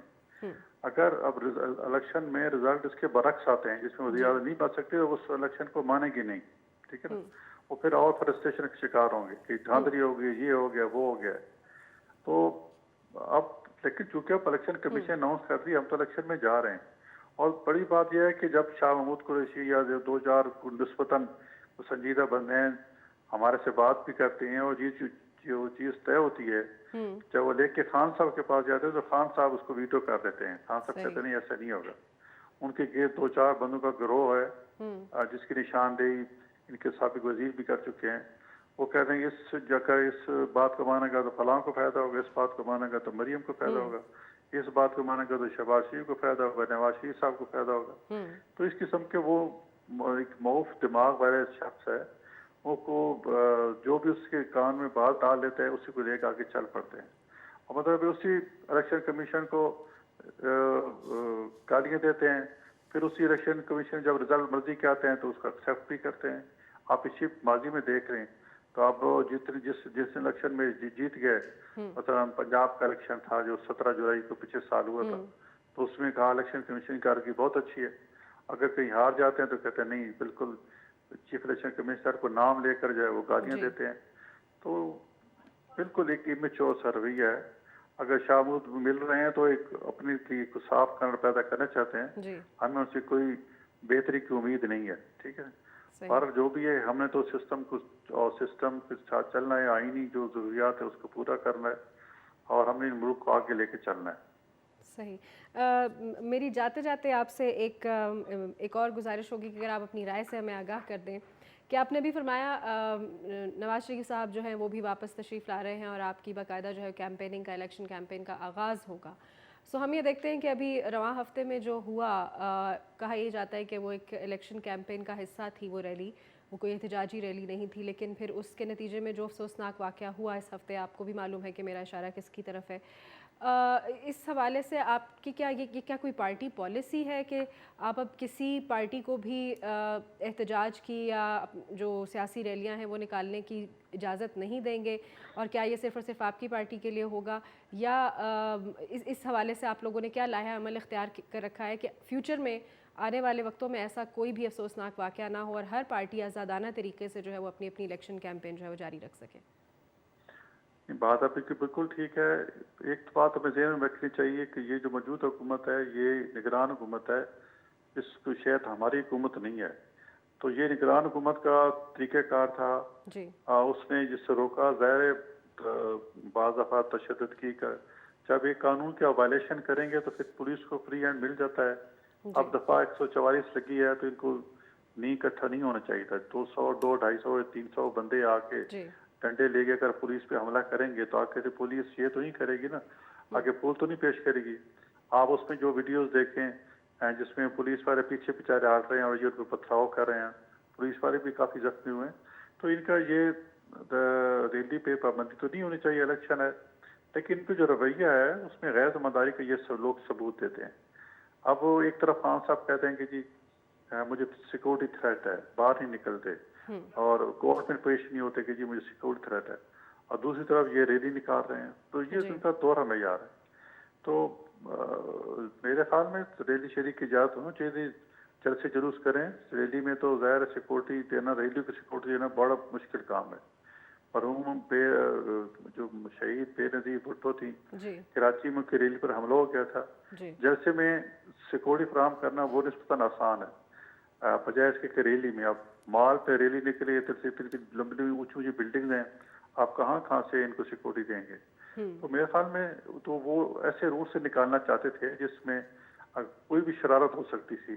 अगर अब इलेक्शन में रिजल्ट इसके बरक्स आते हैं जिसमें वज़ीर आज़म नहीं बन सकते तो उस इलेक्शन को मानेंगे नहीं, ठीक है ना। वो फिर और फ्रस्ट्रेशन के शिकार होंगे कि धांधली हो गई, ये हो गया, वो हो गया। तो अब लेकिन चूंकि अब इलेक्शन कमीशन अनाउंस कर दी, हम तो इलेक्शन में जा रहे हैं اور بڑی بات یہ ہے کہ جب شاہ محمود قریشی یا جو 2000 نسبتاً سنجیدہ بندے ہیں ہمارے سے بات بھی کرتے ہیں اور یہ جو چیز طے ہوتی ہے جب وہ لے کے خان صاحب کے پاس جاتے ہیں تو خان صاحب اس کو ویٹو کر دیتے ہیں. خان صاحب کہتے ہیں نہیں ایسا نہیں ہوگا. ان کے گرد 2-4 بندوں کا گروہ ہے جس کی نشاندہی ان کے سابق وزیر بھی کر چکے ہیں. وہ کہتے ہیں اس جگہ اس بات کو مانے گا تو فلاں کو فائدہ ہوگا, اس بات کو مانے گا تو مریم کو فائدہ ہوگا, اس بات کو مانے گا تو شہباز شریف کو فائدہ ہوگا, نواز شریف صاحب کو فائدہ ہوگا. تو اس قسم کے وہ ایک معاف دماغ والے شخص ہے, وہ کو جو بھی اس کے کان میں بات ڈال لیتے ہیں اسی کو لے کے آگے چل پڑتے ہیں. اور مطلب اسی الیکشن کمیشن کو گالیاں دیتے ہیں, پھر اسی الیکشن کمیشن جب رزلٹ مرضی کے آتے ہیں تو اس کا ایکسیپٹ بھی کرتے ہیں. آپ اسی ماضی میں دیکھ رہے ہیں تو آپ جس الیکشن میں جیت گئے, مثلا پنجاب کا الیکشن تھا جو 17 جولائی کو پچھلے سال ہوا تھا, تو اس میں کہا الیکشن کمیشن کی کارروائی بہت اچھی ہے. اگر کہیں ہار جاتے ہیں تو کہتے ہیں نہیں بالکل چیف الیکشن کمشنر کو نام لے کر جائے وہ گالیاں دیتے ہیں. تو بالکل ایک امیچور سا رویہ ہے. اگر شاہ محمود مل رہے ہیں تو ایک اپنے لیے صاف کرنا پیدا کرنا چاہتے ہیں, ہمیں ان سے کوئی بہتری کی امید نہیں ہے. ٹھیک ہے, پر جو بھی ہے ہم نے تو سسٹم کو اور سسٹم کے ساتھ چلنا ہے, آئینی جو ضروریات ہے اس کو پورا کرنا ہے اور ہم نے ان ملک کو آگے لے کے چلنا ہے. صحیح. میری جاتے جاتے آپ سے ایک اور گزارش ہوگی کہ اگر آپ اپنی رائے سے ہمیں آگاہ کر دیں کہ آپ نے بھی فرمایا نواز شریف صاحب جو ہیں وہ بھی واپس تشریف لا رہے ہیں اور آپ کی باقاعدہ جو ہے کیمپیننگ کا الیکشن کیمپین کا آغاز ہوگا. سو ہم یہ دیکھتے ہیں کہ ابھی رواں ہفتے میں جو ہوا, کہا یہ جاتا ہے کہ وہ ایک الیکشن کیمپین کا حصہ تھی وہ ریلی, وہ کوئی احتجاجی ریلی نہیں تھی, لیکن پھر اس کے نتیجے میں جو افسوسناک واقعہ ہوا اس ہفتے, آپ کو بھی معلوم ہے کہ میرا اشارہ کس کی طرف ہے. اس حوالے سے آپ کی یہ کیا کوئی پارٹی پالیسی ہے کہ آپ اب کسی پارٹی کو بھی احتجاج کی یا جو سیاسی ریلیاں ہیں وہ نکالنے کی اجازت نہیں دیں گے, اور کیا یہ صرف اور صرف آپ کی پارٹی کے لیے ہوگا, یا اس حوالے سے آپ لوگوں نے کیا لاحہ عمل اختیار کر رکھا ہے کہ فیوچر میں آنے والے وقتوں میں ایسا کوئی بھی افسوسناک واقعہ نہ ہو اور ہر پارٹی آزادانہ طریقے سے جو ہے وہ اپنی الیکشن کیمپین جو ہے وہ جاری رکھ سکے؟ بات آپ کی بالکل ٹھیک ہے. ایک بات ہمیں ذہن میں رکھنی چاہیے کہ یہ جو موجود حکومت ہے یہ نگران حکومت ہے, اس کو شاید ہماری حکومت نہیں ہے. تو یہ نگران حکومت کا طریقہ کار تھا, اس نے جس سے روکا, ظاہر بعض دفعہ تشدد کی کر جب ایک قانون کا وائلیشن کریں گے تو پھر پولیس کو فری ہینڈ مل جاتا ہے. اب دفعہ 144 لگی ہے تو ان کو نہیں اکٹھا نہیں ہونا چاہیے تھا. 200, 200, 250, 300 بندے آ کے ڈنڈے لے کے اگر پولیس پہ حملہ کریں گے تو آگے پولیس یہ تو نہیں کرے گی نا, آگے پول تو نہیں پیش کرے گی. آپ اس میں جو ویڈیوز دیکھیں جس میں پولیس والے پیچھے پیچھے ہٹ رہے ہیں اور یہ ان کو پتھراؤ کر رہے ہیں, پولیس والے بھی کافی زخمی ہوئے ہیں. تو ان کا یہ ریلی پہ پابندی تو نہیں ہونی چاہیے, الیکشن ہے, لیکن ان کا جو رویہ ہے اس میں غیر ذمہ داری کا یہ لوگ ثبوت دیتے ہیں. اب ایک طرف خان صاحب کہتے ہیں کہ جی مجھے سیکورٹی تھریٹ ہے, باہر نہیں نکلتے, اور کورٹ میں پیش نہیں ہوتے کہ جی مجھے سیکورٹی تھریٹ ہے, اور دوسری طرف یہ ریلی نکال رہے ہیں. تو یہ ان کا دورہ معیار ہے. تو میرے خیال میں ریلی شیلی کی اجازت ہونا چاہیے, جلد سے جلوس کریں. ریلی میں تو ظاہر سیکورٹی دینا, ریلی کو سیکورٹی دینا بڑا مشکل کام ہے. مرحوم جو شہید بے نظیر بھٹو تھی, کراچی میں کی ریلی پر حملہ ہو گیا تھا. جیسے میں سیکورٹی فراہم کرنا وہ نسبتاً آسان ہے بجائے اس کے ریلی میں. اب مال پہ ریلی نکلی, لمبی اونچی اونچی بلڈنگز ہیں, آپ کہاں سے ان کو سیکورٹی دیں گے؟ تو میرے خیال میں تو وہ ایسے روٹ سے نکالنا چاہتے تھے جس میں کوئی بھی شرارت ہو سکتی تھی.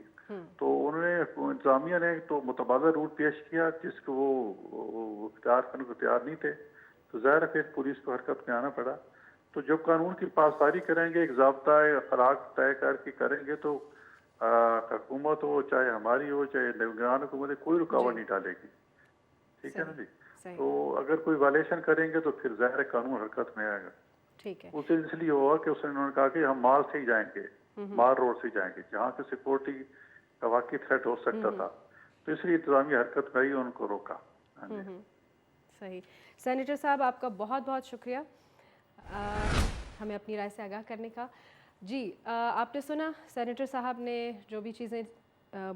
تو انہوں نے انتظامیہ نے تو متبادل روٹ پیش کیا جس کو وہ اختیار کرنے کو تیار نہیں تھے. تو ظاہر پھر پولیس کو حرکت میں آنا پڑا. تو جب قانون کی پاسداری کریں گے, ایک ضابطۂ اخلاق طے کر کے کریں گے, تو حکومت ہو چاہے ہماری ہو چاہے نگران حکومت, کوئی رکاوٹ نہیں ڈالے گی. ٹھیک ہے نا جی. تو اگر کوئی وائلیشن کریں گے تو پھر ظاہر قانون حرکت میں آئے گا. ٹھیک ہے. اسے اس لیے ہوا کہ انہوں نے کہا کہ ہم مال سے ہی جائیں گے, مال روڈ سے جائیں گے جہاں سے سیکورٹی کا واقعی تھریٹ ہو سکتا تھا. تو اس لیے انتظامی حرکت میں ہی ان کو روکا. صحیح. سینیٹر صاحب آپ کا بہت بہت شکریہ ہمیں اپنی رائے سے آگاہ کرنے کا. جی آپ نے سنا سینیٹر صاحب نے جو بھی چیزیں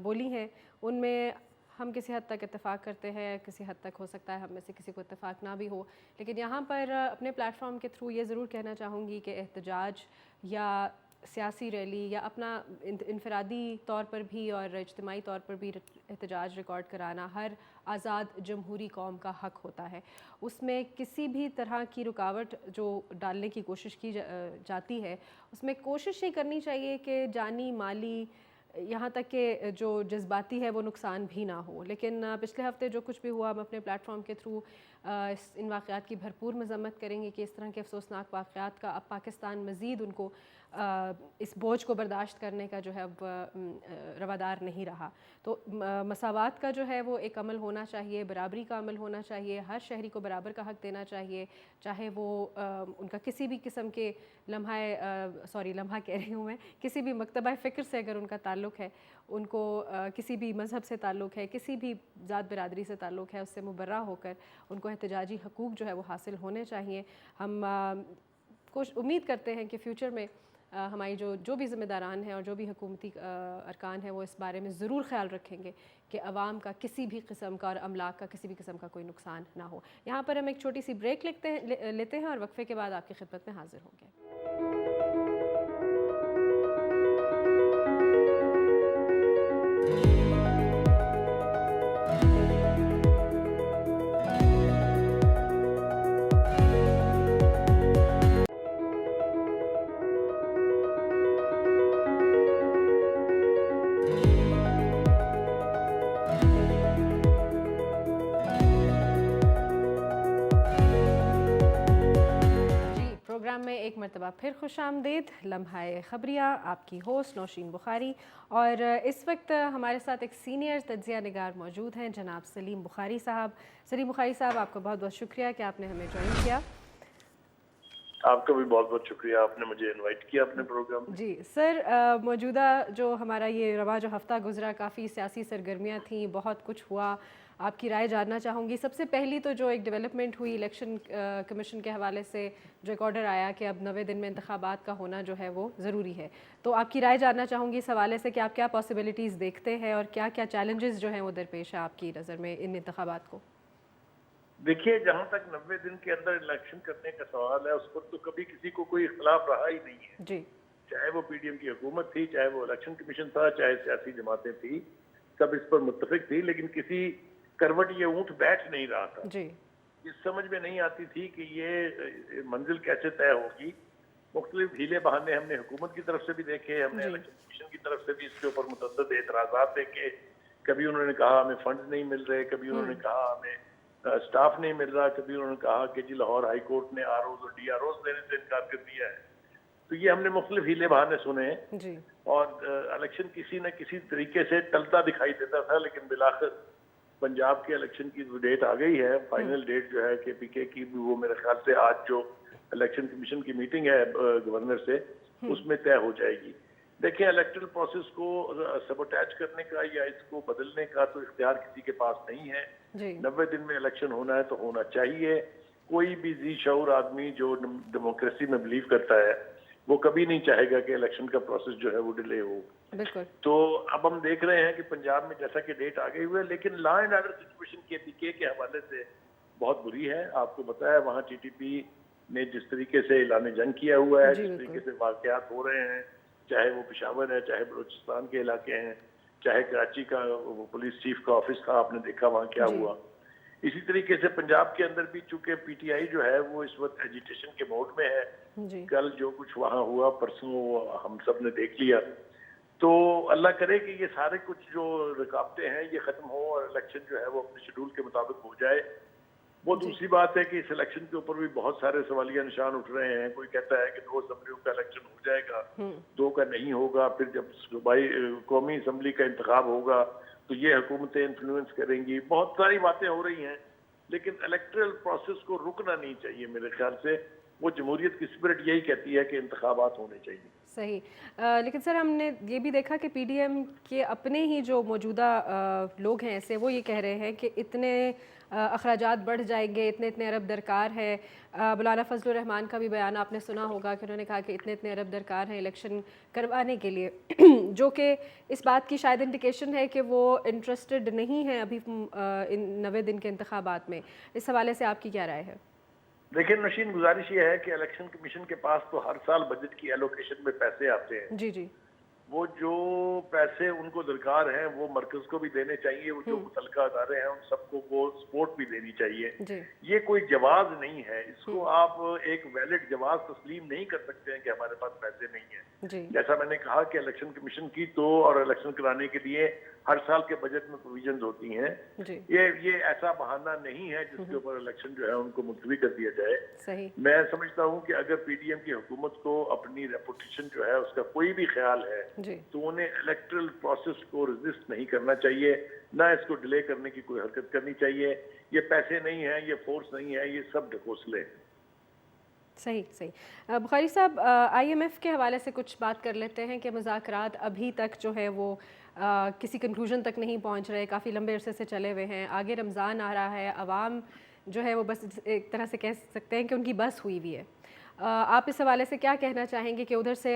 بولی ہیں, ان میں ہم کسی حد تک اتفاق کرتے ہیں, کسی حد تک ہو سکتا ہے ہم میں سے کسی کو اتفاق نہ بھی ہو, لیکن یہاں پر اپنے پلیٹ فارم کے تھرو یہ ضرور کہنا چاہوں گی کہ احتجاج یا सियासी रैली या अपना इनफरादी तौर पर भी और इज्तिमाई तौर पर भी एहतजाज रिकॉर्ड कराना हर आज़ाद जमहूरी कौम का हक़ होता है। उसमें किसी भी तरह की रुकावट जो डालने की कोशिश की जाती है, उसमें कोशिश ये करनी चाहिए कि जानी माली यहाँ तक कि जो जज्बाती है वो नुकसान भी ना हो। लेकिन पिछले हफ़्ते जो कुछ भी हुआ, हम अपने प्लेटफॉर्म के थ्रू इन वाक़यात की भरपूर मज़म्मत करेंगे कि इस तरह के अफसोसनाक वाक़यात का अब पाकिस्तान मज़ीद उनको इस बोझ को बर्दाश्त करने का जो है अब रवादार नहीं रहा। तो मसावात का जो है वो एक अमल होना चाहिए, बराबरी का अमल होना चाहिए, हर शहरी को बराबर का हक़ देना चाहिए, चाहे वो उनका किसी भी किस्म के लम्हा कह रही हूँ मैं, किसी भी मकतबा फ़िक्र से अगर उनका ताल्लुक़ है, उनको किसी भी मज़हब से ताल्लुक़ है, किसी भी ज़ात बिरादरी से ताल्लुक़ है, उससे मुबर्रा होकर उनको एहतजाजी हकूक़ जो है वो हासिल होने चाहिए। हम उम्मीद करते हैं कि फ़्यूचर में हमारी जो भी ज़िम्मेदारान हैं और जो भी हुकूमती अरकान हैं वो इस बारे में ज़रूर ख़्याल रखेंगे कि अवाम का किसी भी किस्म का और अमलाक का किसी भी किस्म का कोई नुकसान ना हो। यहाँ पर हम एक छोटी सी ब्रेक लेते हैं और वक्फे के बाद आपकी खिदमत में हाज़िर होंगे। प्रोग्राम में एक मरतबा फिर खुशामदीद। लम्हा-ए ख़बरिया, आपकी होस्ट नौशीन बुखारी, और इस वक्त हमारे साथ एक सीनियर तज्ज़िया निगार मौजूद हैं, जनाब सलीम बुखारी साहब। सलीम बुखारी साहब, आपका बहुत बहुत शुक्रिया कि आपने हमें ज्वाइन किया। आपका भी बहुत बहुत शुक्रिया, आपने मुझे इनवाइट किया अपने प्रोग्राम में। जी सर, मौजूदा जो हमारा ये रवा जो हफ़्ता गुजरा, काफ़ी सियासी सरगर्मियाँ थीं, बहुत कुछ हुआ, आपकी राय जानना चाहूँगी। सबसे पहली तो जो एक डेवलपमेंट हुई इलेक्शन कमीशन के हवाले से, जो एक ऑर्डर आया कि अब 90 दिन में इंतखाबात का होना जो है वो ज़रूरी है, तो आपकी राय जानना चाहूँगी इस हवाले से कि आप क्या पॉसिबिलिटीज़ देखते हैं और क्या क्या चैलेंजेस जो हैं वो दरपेश है आपकी नज़र में इन इंतखाबात को? देखिए, जहाँ तक 90 दिन के अंदर इलेक्शन करने का सवाल है, उस पर तो कभी किसी को कोई इख्तिलाफ रहा ही नहीं है जी। चाहे वो PDM की हुकूमत थी, चाहे वो इलेक्शन कमीशन था, चाहे सियासी जमातें थी, सब इस पर मुत्तफिक थी। लेकिन किसी करवट ये ऊँट बैठ नहीं रहा था जी। ये समझ में नहीं आती थी कि ये मंजिल कैसे तय होगी। मुख्तलिफ हीले बहाने हमने हुकूमत की तरफ से भी देखे, हमने इलेक्शन कमीशन की तरफ से भी इसके ऊपर मुतअद्दिद एतराज़ात देखे। कभी उन्होंने कहा हमें फंड नहीं मिल रहे, कभी उन्होंने कहा हमें स्टाफ नहीं मिल रहा, कभी उन्होंने कहा कि जी लाहौर हाई कोर्ट ने ROs और DROs देने से इनकार कर दिया है। तो ये हमने मुख्तलिफ हीले बहाने सुने जी। और इलेक्शन किसी न किसी तरीके से टलता दिखाई देता था। लेकिन बिलाखिर पंजाब के इलेक्शन की जो डेट आ गई है, फाइनल डेट जो है KPK की, वो मेरे ख्याल से आज जो इलेक्शन कमीशन की मीटिंग है गवर्नर से, उसमें तय हो जाएगी। देखिए, इलेक्टरल प्रोसेस को सबोटैच करने का या इसको बदलने का तो इख्तियार किसी के पास नहीं है। 90 दिन में इलेक्शन होना है तो होना चाहिए। कोई भी जी शऊर आदमी जो डेमोक्रेसी में बिलीव करता है वो कभी नहीं चाहेगा कि इलेक्शन का प्रोसेस जो है वो डिले हो। बिल्कुल। तो अब हम देख रहे हैं कि पंजाब में जैसा कि डेट आ गई हुई है, लेकिन law and order situation KPK के हवाले से बहुत बुरी है। आपको पता है वहाँ TTP ने जिस तरीके से ऐलान जंग किया हुआ है, जिस तरीके से वाकयात हो रहे हैं, चाहे वो पेशावर है, चाहे बलूचिस्तान के इलाके हैं, चाहे कराची का वो पुलिस चीफ का ऑफिस था, आपने देखा वहाँ क्या हुआ। इसी तरीके से पंजाब के अंदर भी चूंकि PTI जो है वो इस वक्त एजिटेशन के मोड में है। कल जो कुछ वहाँ हुआ, परसों हम सब ने देख लिया। तो अल्लाह करे कि ये सारे कुछ जो रुकावटें हैं ये खत्म हो और इलेक्शन जो है वो अपने शेड्यूल के मुताबिक हो जाए। वो दूसरी बात है कि इस इलेक्शन के ऊपर भी बहुत सारे सवालिया निशान उठ रहे हैं। कोई कहता है कि 2 असम्बलियों का इलेक्शन हो जाएगा, 2 का नहीं होगा। फिर जब सूबाई कौमी असम्बली का इंतखाब होगा तो ये हुकूमतें इन्फ्लुएंस करेंगी। बहुत सारी बातें हो रही हैं, लेकिन इलेक्टरल प्रोसेस को रुकना नहीं चाहिए मेरे ख्याल से। वो जमहूरियत की स्पिरिट यही कहती है कि इंतखाबात होने चाहिए। सही। लेकिन सर, हमने ये भी देखा कि PDM के अपने ही जो मौजूदा लोग हैं ऐसे, वो ये कह रहे हैं कि इतने अखराजात बढ़ जाएंगे, इतने इतने अरब दरकार है। मौलाना फजलुर रहमान का भी बयान आपने सुना होगा कि उन्होंने कहा कि इतने इतने अरब दरकार हैं इलेक्शन करवाने के लिए जो कि इस बात की शायद इंडिकेशन है कि वो इंटरेस्टेड नहीं है अभी इन 90 दिन के इंतखाबात में। इस हवाले से आपकी क्या राय है? देखिए नशीन, गुजारिश ये है कि इलेक्शन कमीशन के पास तो हर साल बजट की एलोकेशन में पैसे आते हैं। जी जी वो जो पैसे उनको दरकार है वो मरकज को भी देने चाहिए, वो जो मुतलका अदारे हैं उन सबको वो सपोर्ट भी देनी चाहिए। जी ये कोई जवाब नहीं है, इसको आप एक वैलिड जवाब तस्लीम नहीं कर सकते हैं कि हमारे पास पैसे नहीं है। जी जैसा मैंने कहा कि इलेक्शन कमीशन की तो और इलेक्शन कराने के लिए हर साल के बजट में प्रोविजंस होती हैं। जी ये ऐसा बहाना नहीं है जिसके ऊपर इलेक्शन जो है उनको मुलतवी कर दिया जाए। सही मैं समझता हूं कि अगर पीडीएम की हुकूमत को अपनी रेपुटेशन जो है उसका कोई भी ख्याल है जी तो उन्हें इलेक्ट्रल प्रोसेस को रेजिस्ट नहीं करना चाहिए, ना इसको डिले करने की कोई हरकत करनी चाहिए। ये पैसे नहीं है, ये फोर्स नहीं है, ये सब ढकोसले हैं। सही सही। बुखारी साहब, आईएमएफ के हवाले से कुछ बात कर लेते हैं कि मुज़ाकरात अभी तक जो है वो किसी कंक्लूजन तक नहीं पहुंच रहे, काफ़ी लंबे अरसे से चले हुए हैं, आगे रमज़ान आ रहा है, अवाम जो है वो बस एक तरह से कह सकते हैं कि उनकी बस हुई हुई है। आप इस हवाले से क्या कहना चाहेंगे कि उधर से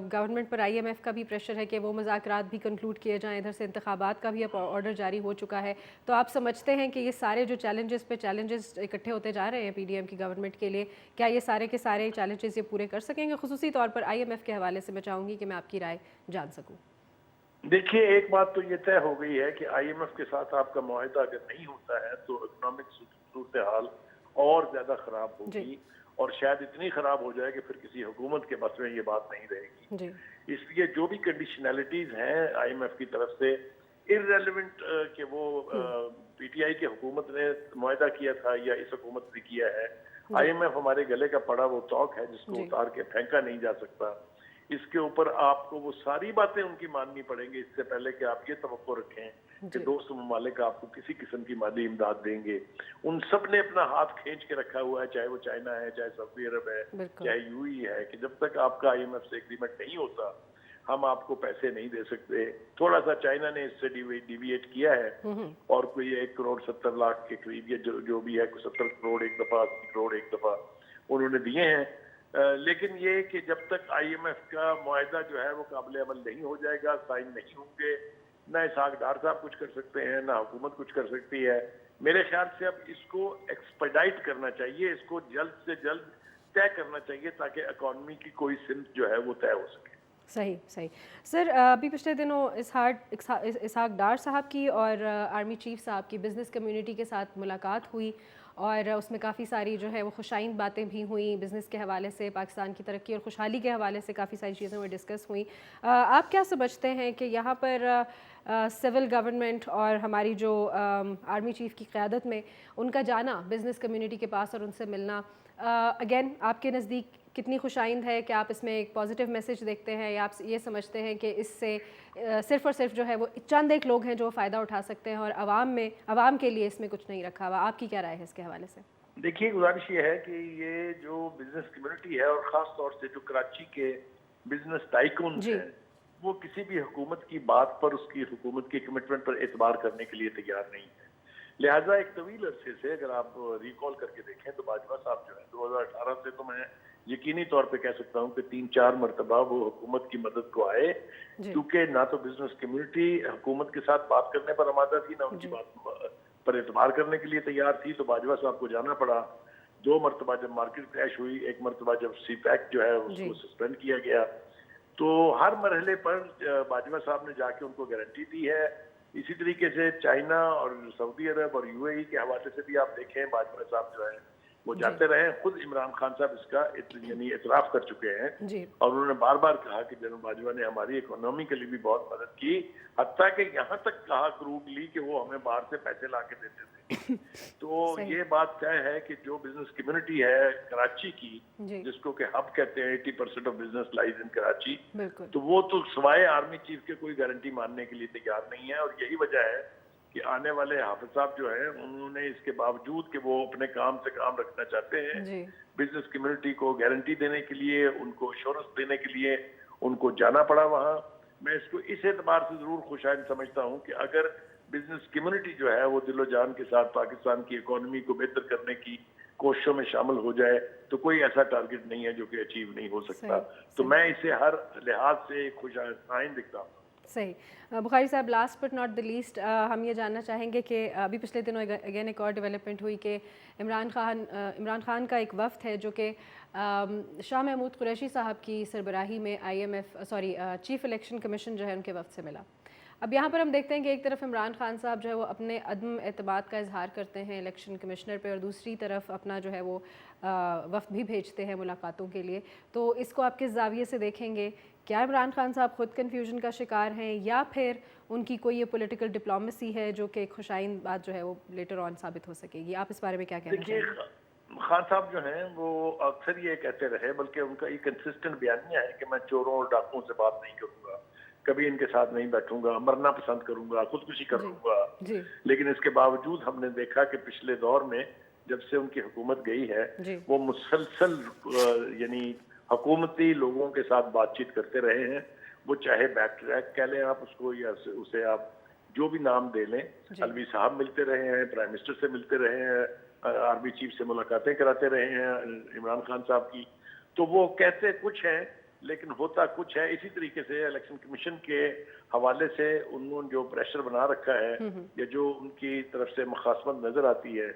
गवर्नमेंट पर आईएमएफ का भी प्रेशर है कि वो मुज़ाकरात भी कंक्लूड किए जाएं, इधर से इंतखाबात का भी अब ऑर्डर जारी हो चुका है, तो आप समझते हैं कि ये सारे जो चैलेंजेस पे चैलेंजेस इकट्ठे होते जा रहे हैं पीडीएम की गवर्नमेंट के लिए, क्या ये सारे के सारे चैलेंजेस ये पूरे कर सकेंगे? खुसूसी तौर पर आईएमएफ के हवाले से मैं चाहूँगी कि मैं आपकी राय जान सकूँ। देखिए, एक बात तो ये तय हो गई है कि आईएमएफ के साथ आपका मुआहदा अगर नहीं होता है तो इकोनॉमिक सूरत हाल और ज्यादा खराब होगी और शायद इतनी खराब हो जाए कि फिर किसी हुकूमत के बस में ये बात नहीं रहेगी। जी इसलिए जो भी कंडीशनैलिटीज हैं आईएमएफ की तरफ से इररेलेवेंट कि वो पीटीआई की हुकूमत ने मुआहदा किया था या इस हुकूमत ने किया है, आईएमएफ हमारे गले का पड़ा वो तौक है जिसको उतार के फेंका नहीं जा सकता। इसके ऊपर आपको वो सारी बातें उनकी माननी पड़ेंगी इससे पहले कि आप ये तवक्को रखें कि दोस्त ममालिक आपको किसी किस्म की माली इमदाद देंगे। उन सब ने अपना हाथ खींच के रखा हुआ है, चाहे वो चाइना है, चाहे सऊदी अरब है, चाहे यूएई है, कि जब तक आपका आईएमएफ से एग्रीमेंट नहीं होता हम आपको पैसे नहीं दे सकते। थोड़ा सा चाइना ने इससे डिविएट किया है और कोई 1,70,00,000 के करीब या जो भी है 70 करोड़ एक दफा, 80 करोड़ एक दफा उन्होंने दिए हैं। लेकिन ये कि जब तक आईएमएफ का मुआहदा जो है वो काबिल अमल नहीं हो जाएगा, साइन नहीं होंगे, ना इसहाक डार साहब कुछ कर सकते हैं, ना हुकूमत कुछ कर सकती है। मेरे ख्याल से अब इसको एक्सपेडाइट करना चाहिए, इसको जल्द से जल्द तय करना चाहिए ताकि इकॉनमी की कोई सिमत जो है वो तय हो सके। सही सही। सर, अभी पिछले दिनों इसहाक डार साहब की और आर्मी चीफ साहब की बिज़नेस कम्युनिटी के साथ मुलाकात हुई और उसमें काफ़ी सारी जो है वो खुशाइंद बातें भी हुई, बिज़नेस के हवाले से, पाकिस्तान की तरक्की और खुशहाली के हवाले से काफ़ी सारी चीज़ें वो डिस्कस हुई। आप क्या समझते हैं कि यहाँ पर सिविल गवर्नमेंट और हमारी जो आर्मी चीफ की क़यादत में उनका जाना बिज़नेस कम्युनिटी के पास और उनसे मिलना अगेन आपके नज़दीक कितनी खुशाइंद है? कि आप इसमें एक पॉजिटिव मैसेज देखते हैं या आप ये समझते हैं कि इससे सिर्फ़ और सिर्फ जो है वो चंद एक लोग हैं जो फ़ायदा उठा सकते हैं और आवाम के लिए इसमें कुछ नहीं रखा हुआ? आपकी क्या राय है इसके हवाले से? देखिए, गुजारिश ये है कि ये जो बिजनेस कम्युनिटी है और ख़ास तौर से जो कराची के बिजनेस टाइकून्स हैं वो किसी भी हुकूमत की बात पर, उसकी हुकूमत की कमिटमेंट पर एतबार करने के लिए तैयार नहीं है। लिहाजा एक तवील अरसे से अगर आप रिकॉल करके देखें तो बाजवा साहब जो है 2018 से तो मैं यकीनी तौर पे कह सकता हूँ कि 3-4 मरतबा वो हुकूमत की मदद को आए, क्योंकि ना तो बिजनेस कम्युनिटी हुकूमत के साथ बात करने पर आमादा थी, ना उनकी बात पर एतबार करने के लिए तैयार थी। तो बाजवा साहब को जाना पड़ा। 2 मरतबा जब मार्केट क्रैश हुई, 1 मरतबा जब सीपैक जो है उसको सस्पेंड किया गया, तो हर मरहले पर बाजवा साहब ने जाके उनको गारंटी दी है। इसी तरीके से चाइना और सऊदी अरब और यूएई के हवाले से भी आप देखें, बाजवा साहब जो है वो जाते रहे। खुद इमरान खान साहब इसका यानी इतराफ कर चुके हैं और उन्होंने बार बार कहा कि जनरल बाजवा ने हमारी इकोनॉमी के लिए भी बहुत मदद की, हत्ता कि यहाँ तक कहा क्रूडली कि वो हमें बाहर से पैसे ला के देते थे। तो ये बात तय है कि जो बिजनेस कम्युनिटी है कराची की, जिसको कि हब कहते हैं, 80% of business lies in Karachi, तो वो तो सिवाय आर्मी चीफ के कोई गारंटी मानने के लिए तैयार नहीं है। और यही वजह है कि आने वाले हाफिज साहब जो है उन्होंने इसके बावजूद कि वो अपने काम से काम रखना चाहते हैं, बिजनेस कम्युनिटी को गारंटी देने के लिए, उनको एश्योरेंस देने के लिए उनको जाना पड़ा वहाँ। मैं इसको इस एतबार से जरूर खुशाइन समझता हूँ कि अगर बिजनेस कम्युनिटी जो है वो दिलो जान के साथ पाकिस्तान की इकोनॉमी को बेहतर करने की कोशिशों में शामिल हो जाए तो कोई ऐसा टारगेट नहीं है जो कि अचीव नहीं हो सकता। तो मैं इसे हर लिहाज से खुशाइन दिखता हूँ। صحیح बुखारी साहब, last but not the least हम ये जानना चाहेंगे कि अभी पिछले दिनों अगेन एक और डेवलपमेंट हुई कि इमरान खान का एक वफ़द है जो कि शाह महमूद कुरैशी साहब की सरबराही में चीफ़ इलेक्शन कमीशन जो है उनके वफ़द से मिला। अब यहाँ पर हम देखते हैं कि एक तरफ इमरान खान साहब जो है वो अपने अदम एतमाद का इजहार करते हैं इलेक्शन कमिश्नर पे, और दूसरी तरफ अपना जो है वो वफ़द भी भेजते हैं मुलाकातों के लिए। तो इसको आप किस ज़ाविये से देखेंगे? क्या इमरान खान साहब ख़ुद कन्फ्यूजन का शिकार हैं, या फिर उनकी कोई ये पॉलिटिकल डिप्लोमेसी है जो कि खुशाइन बात जो है वो लेटर ऑन साबित हो सकेगी? आप इस बारे में क्या कहना चाहेंगे? देखिए, खान साहब जो हैं वो अक्सर ये कहते रहे, बल्कि उनका ये कंसिस्टेंट बयानिया है कि मैं चोरों और डाकुओं से बात नहीं करूँगा, कभी इनके साथ नहीं बैठूंगा, मरना पसंद करूंगा, खुदकुशी कर लूंगा। लेकिन इसके बावजूद हमने देखा कि पिछले दौर में जब से उनकी हुकूमत गई है वो मुसलसल यानी हुकूमती लोगों के साथ बातचीत करते रहे हैं। वो चाहे बैक ट्रैक कह लें आप उसको, या उसे आप जो भी नाम दे लें, अलवी साहब मिलते रहे हैं, प्राइम मिनिस्टर से मिलते रहे हैं, आर्मी चीफ से मुलाकातें कराते रहे हैं इमरान खान साहब की। तो वो कहते कुछ हैं लेकिन होता कुछ है। इसी तरीके से इलेक्शन कमीशन के हवाले से उन्होंने जो प्रेशर बना रखा है या जो उनकी तरफ से मुखासमत नजर आती है,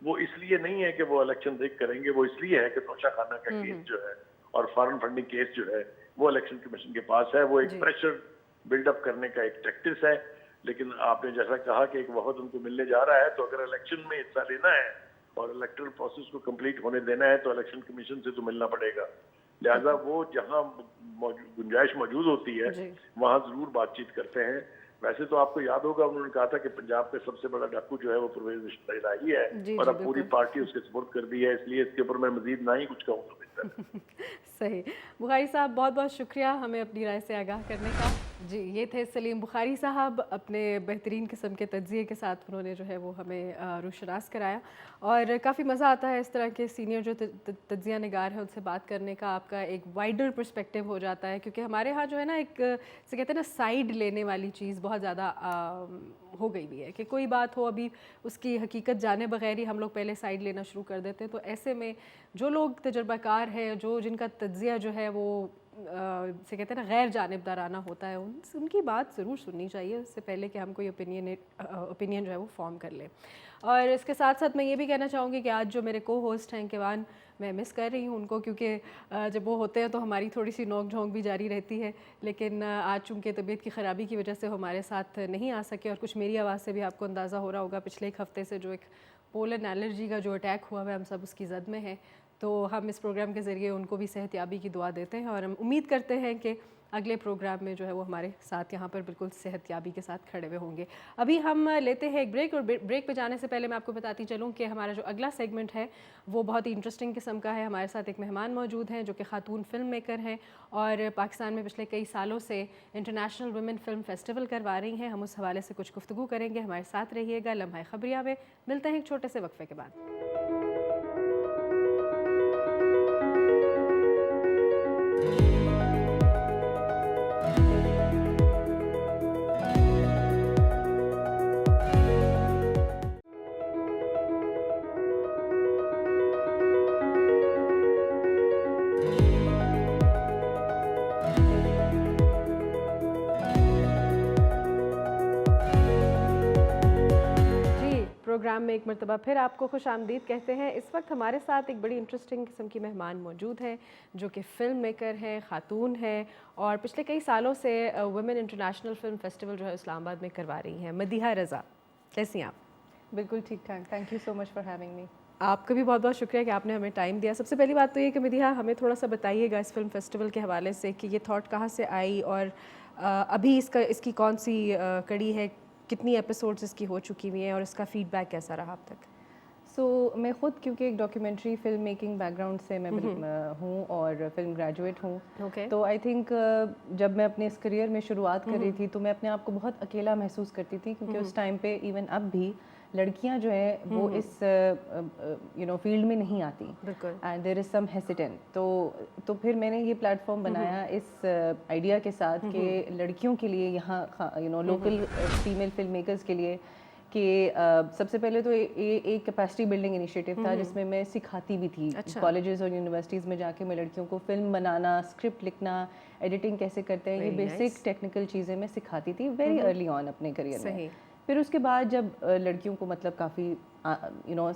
वो इसलिए नहीं है कि वो इलेक्शन रिग करेंगे, वो इसलिए है कि तोशा खाना का केस जो है और फॉरेन फंडिंग केस जो है वो इलेक्शन कमीशन के पास है। वो एक प्रेशर बिल्डअप करने का एक टैक्टिस है। लेकिन आपने जैसा कहा कि एक वक्त उनको मिलने जा रहा है, तो अगर इलेक्शन में हिस्सा लेना है और इलेक्टोरल प्रोसेस को कंप्लीट होने देना है तो इलेक्शन कमीशन से तो मिलना पड़ेगा। लिहाजा वो जहां गुंजाइश मौजूद होती है वहां जरूर बातचीत करते हैं। वैसे तो आपको याद होगा उन्होंने कहा था कि पंजाब का सबसे बड़ा डाकू जो है वो परवेज इलाही है, और अब पूरी पार्टी उसके सपोर्ट कर दी है, इसलिए इसके ऊपर मैं मजीद ना ही कुछ कहूँ तो बेहतर। सही। बुखारी साहब, बहुत बहुत शुक्रिया हमें अपनी राय से आगाह करने का। जी, ये थे सलीम बुखारी साहब, अपने बेहतरीन किस्म के तज्ज़िये के साथ उन्होंने जो है वो हमें रूशनास कराया, और काफ़ी मज़ा आता है इस तरह के सीनियर जो तज्ज़िया निगार है उनसे बात करने का। आपका एक वाइडर पर्सपेक्टिव हो जाता है, क्योंकि हमारे यहाँ जो है ना एक से कहते हैं ना साइड लेने वाली चीज़ बहुत ज़्यादा हो गई भी है कि कोई बात हो अभी उसकी हकीकत जाने बगैर ही हम लोग पहले साइड लेना शुरू कर देते हैं। तो ऐसे में जो लोग तजर्बाकार है, जिनका तज्ज़िया जो है वो से कहते हैं ना गैर जानिबदाराना होता है, उनकी बात ज़रूर सुननी चाहिए उससे पहले कि हम कोई ओपिनियन जो है वो फॉर्म कर लें। और इसके साथ साथ मैं ये भी कहना चाहूँगी कि आज जो मेरे को होस्ट हैं किवान, मैं मिस कर रही हूँ उनको, क्योंकि जब वो होते हैं तो हमारी थोड़ी सी नोक झोंक भी जारी रहती है। लेकिन आज चूँकि तबीयत की ख़राबी की वजह से वो हमारे साथ नहीं आ सके, और कुछ मेरी आवाज़ से भी आपको अंदाज़ा हो रहा होगा पिछले एक हफ़्ते से जो एक पोलन एलर्जी का जो अटैक हुआ है हम सब उसकी जद में है। तो हम इस प्रोग्राम के ज़रिए उनको भी सेहतयाबी की दुआ देते हैं, और हम उम्मीद करते हैं कि अगले प्रोग्राम में जो है वो हमारे साथ यहाँ पर बिल्कुल सेहतयाबी के साथ खड़े हुए होंगे। अभी हम लेते हैं एक ब्रेक, और ब्रेक पे जाने से पहले मैं आपको बताती चलूँ कि हमारा जो अगला सेगमेंट है वो बहुत ही इंटरेस्टिंग किस्म का है। हमारे साथ एक मेहमान मौजूद हैं जो कि खातून फ़िल्म मेकर हैं और पाकिस्तान में पिछले कई सालों से इंटरनेशनल वुमेन फ़िल्म फेस्टिवल करवा रही हैं। हम उस हवाले से कुछ गुफ्तगू करेंगे। हमारे साथ रहिएगा। लम्हा खबरिया में मिलते हैं एक छोटे से वक्फे के बाद। प्रोग्राम में एक मरतबा फिर आपको खुश आमदीद कहते हैं। इस वक्त हमारे साथ एक बड़ी इंटरेस्टिंग किस्म की मेहमान मौजूद हैं जो कि फ़िल्म मेकर हैं, ख़ातून हैं, और पिछले कई सालों से वुमेन इंटरनेशनल फ़िल्म फेस्टिवल जो है इस्लामाबाद में करवा रही हैं। मदीहा रज़ा, कैसी हैं आप? बिल्कुल ठीक ठाक, thank you so much for having me. आपका भी बहुत बहुत शुक्रिया कि आपने हमें टाइम दिया। सबसे पहली बात तो ये कि मदीहा, हमें थोड़ा सा बताइएगा इस फिल्म फेस्टिवल के हवाले से कि ये थॉट कहाँ से आई, और अभी इसकी कौन सी कड़ी है, कितनी एपिसोड्स इसकी हो चुकी हुई हैं, और इसका फ़ीडबैक कैसा रहा अब तक? मैं ख़ुद क्योंकि एक डॉक्यूमेंट्री फ़िल्म मेकिंग बैकग्राउंड से मैं हूँ और फिल्म ग्रेजुएट हूँ, तो आई थिंक जब मैं अपने इस करियर में शुरुआत कर रही थी तो मैं अपने आप को बहुत अकेला महसूस करती थी, क्योंकि उस टाइम पे इवन अब भी लड़कियां जो हैं वो इस फील्ड में नहीं आती, and there is some hesitant. तो फिर मैंने ये प्लेटफॉर्म बनाया इस आइडिया के साथ कि लड़कियों के लिए यहाँ लोकल फीमेल फिल्म मेकर्स के लिए کہ سب سے پہلے تو ایک کیپیسٹی بلڈنگ انیشیٹو تھا جس میں میں سکھاتی بھی تھی کالجز اور یونیورسٹیز میں جا کے میں لڑکیوں کو فلم بنانا, اسکرپٹ لکھنا, ایڈیٹنگ کیسے کرتے ہیں, یہ بیسک ٹیکنیکل چیزیں میں سکھاتی تھی ویری ارلی آن اپنے کریئر میں. پھر اس کے بعد جب لڑکیوں کو مطلب کافی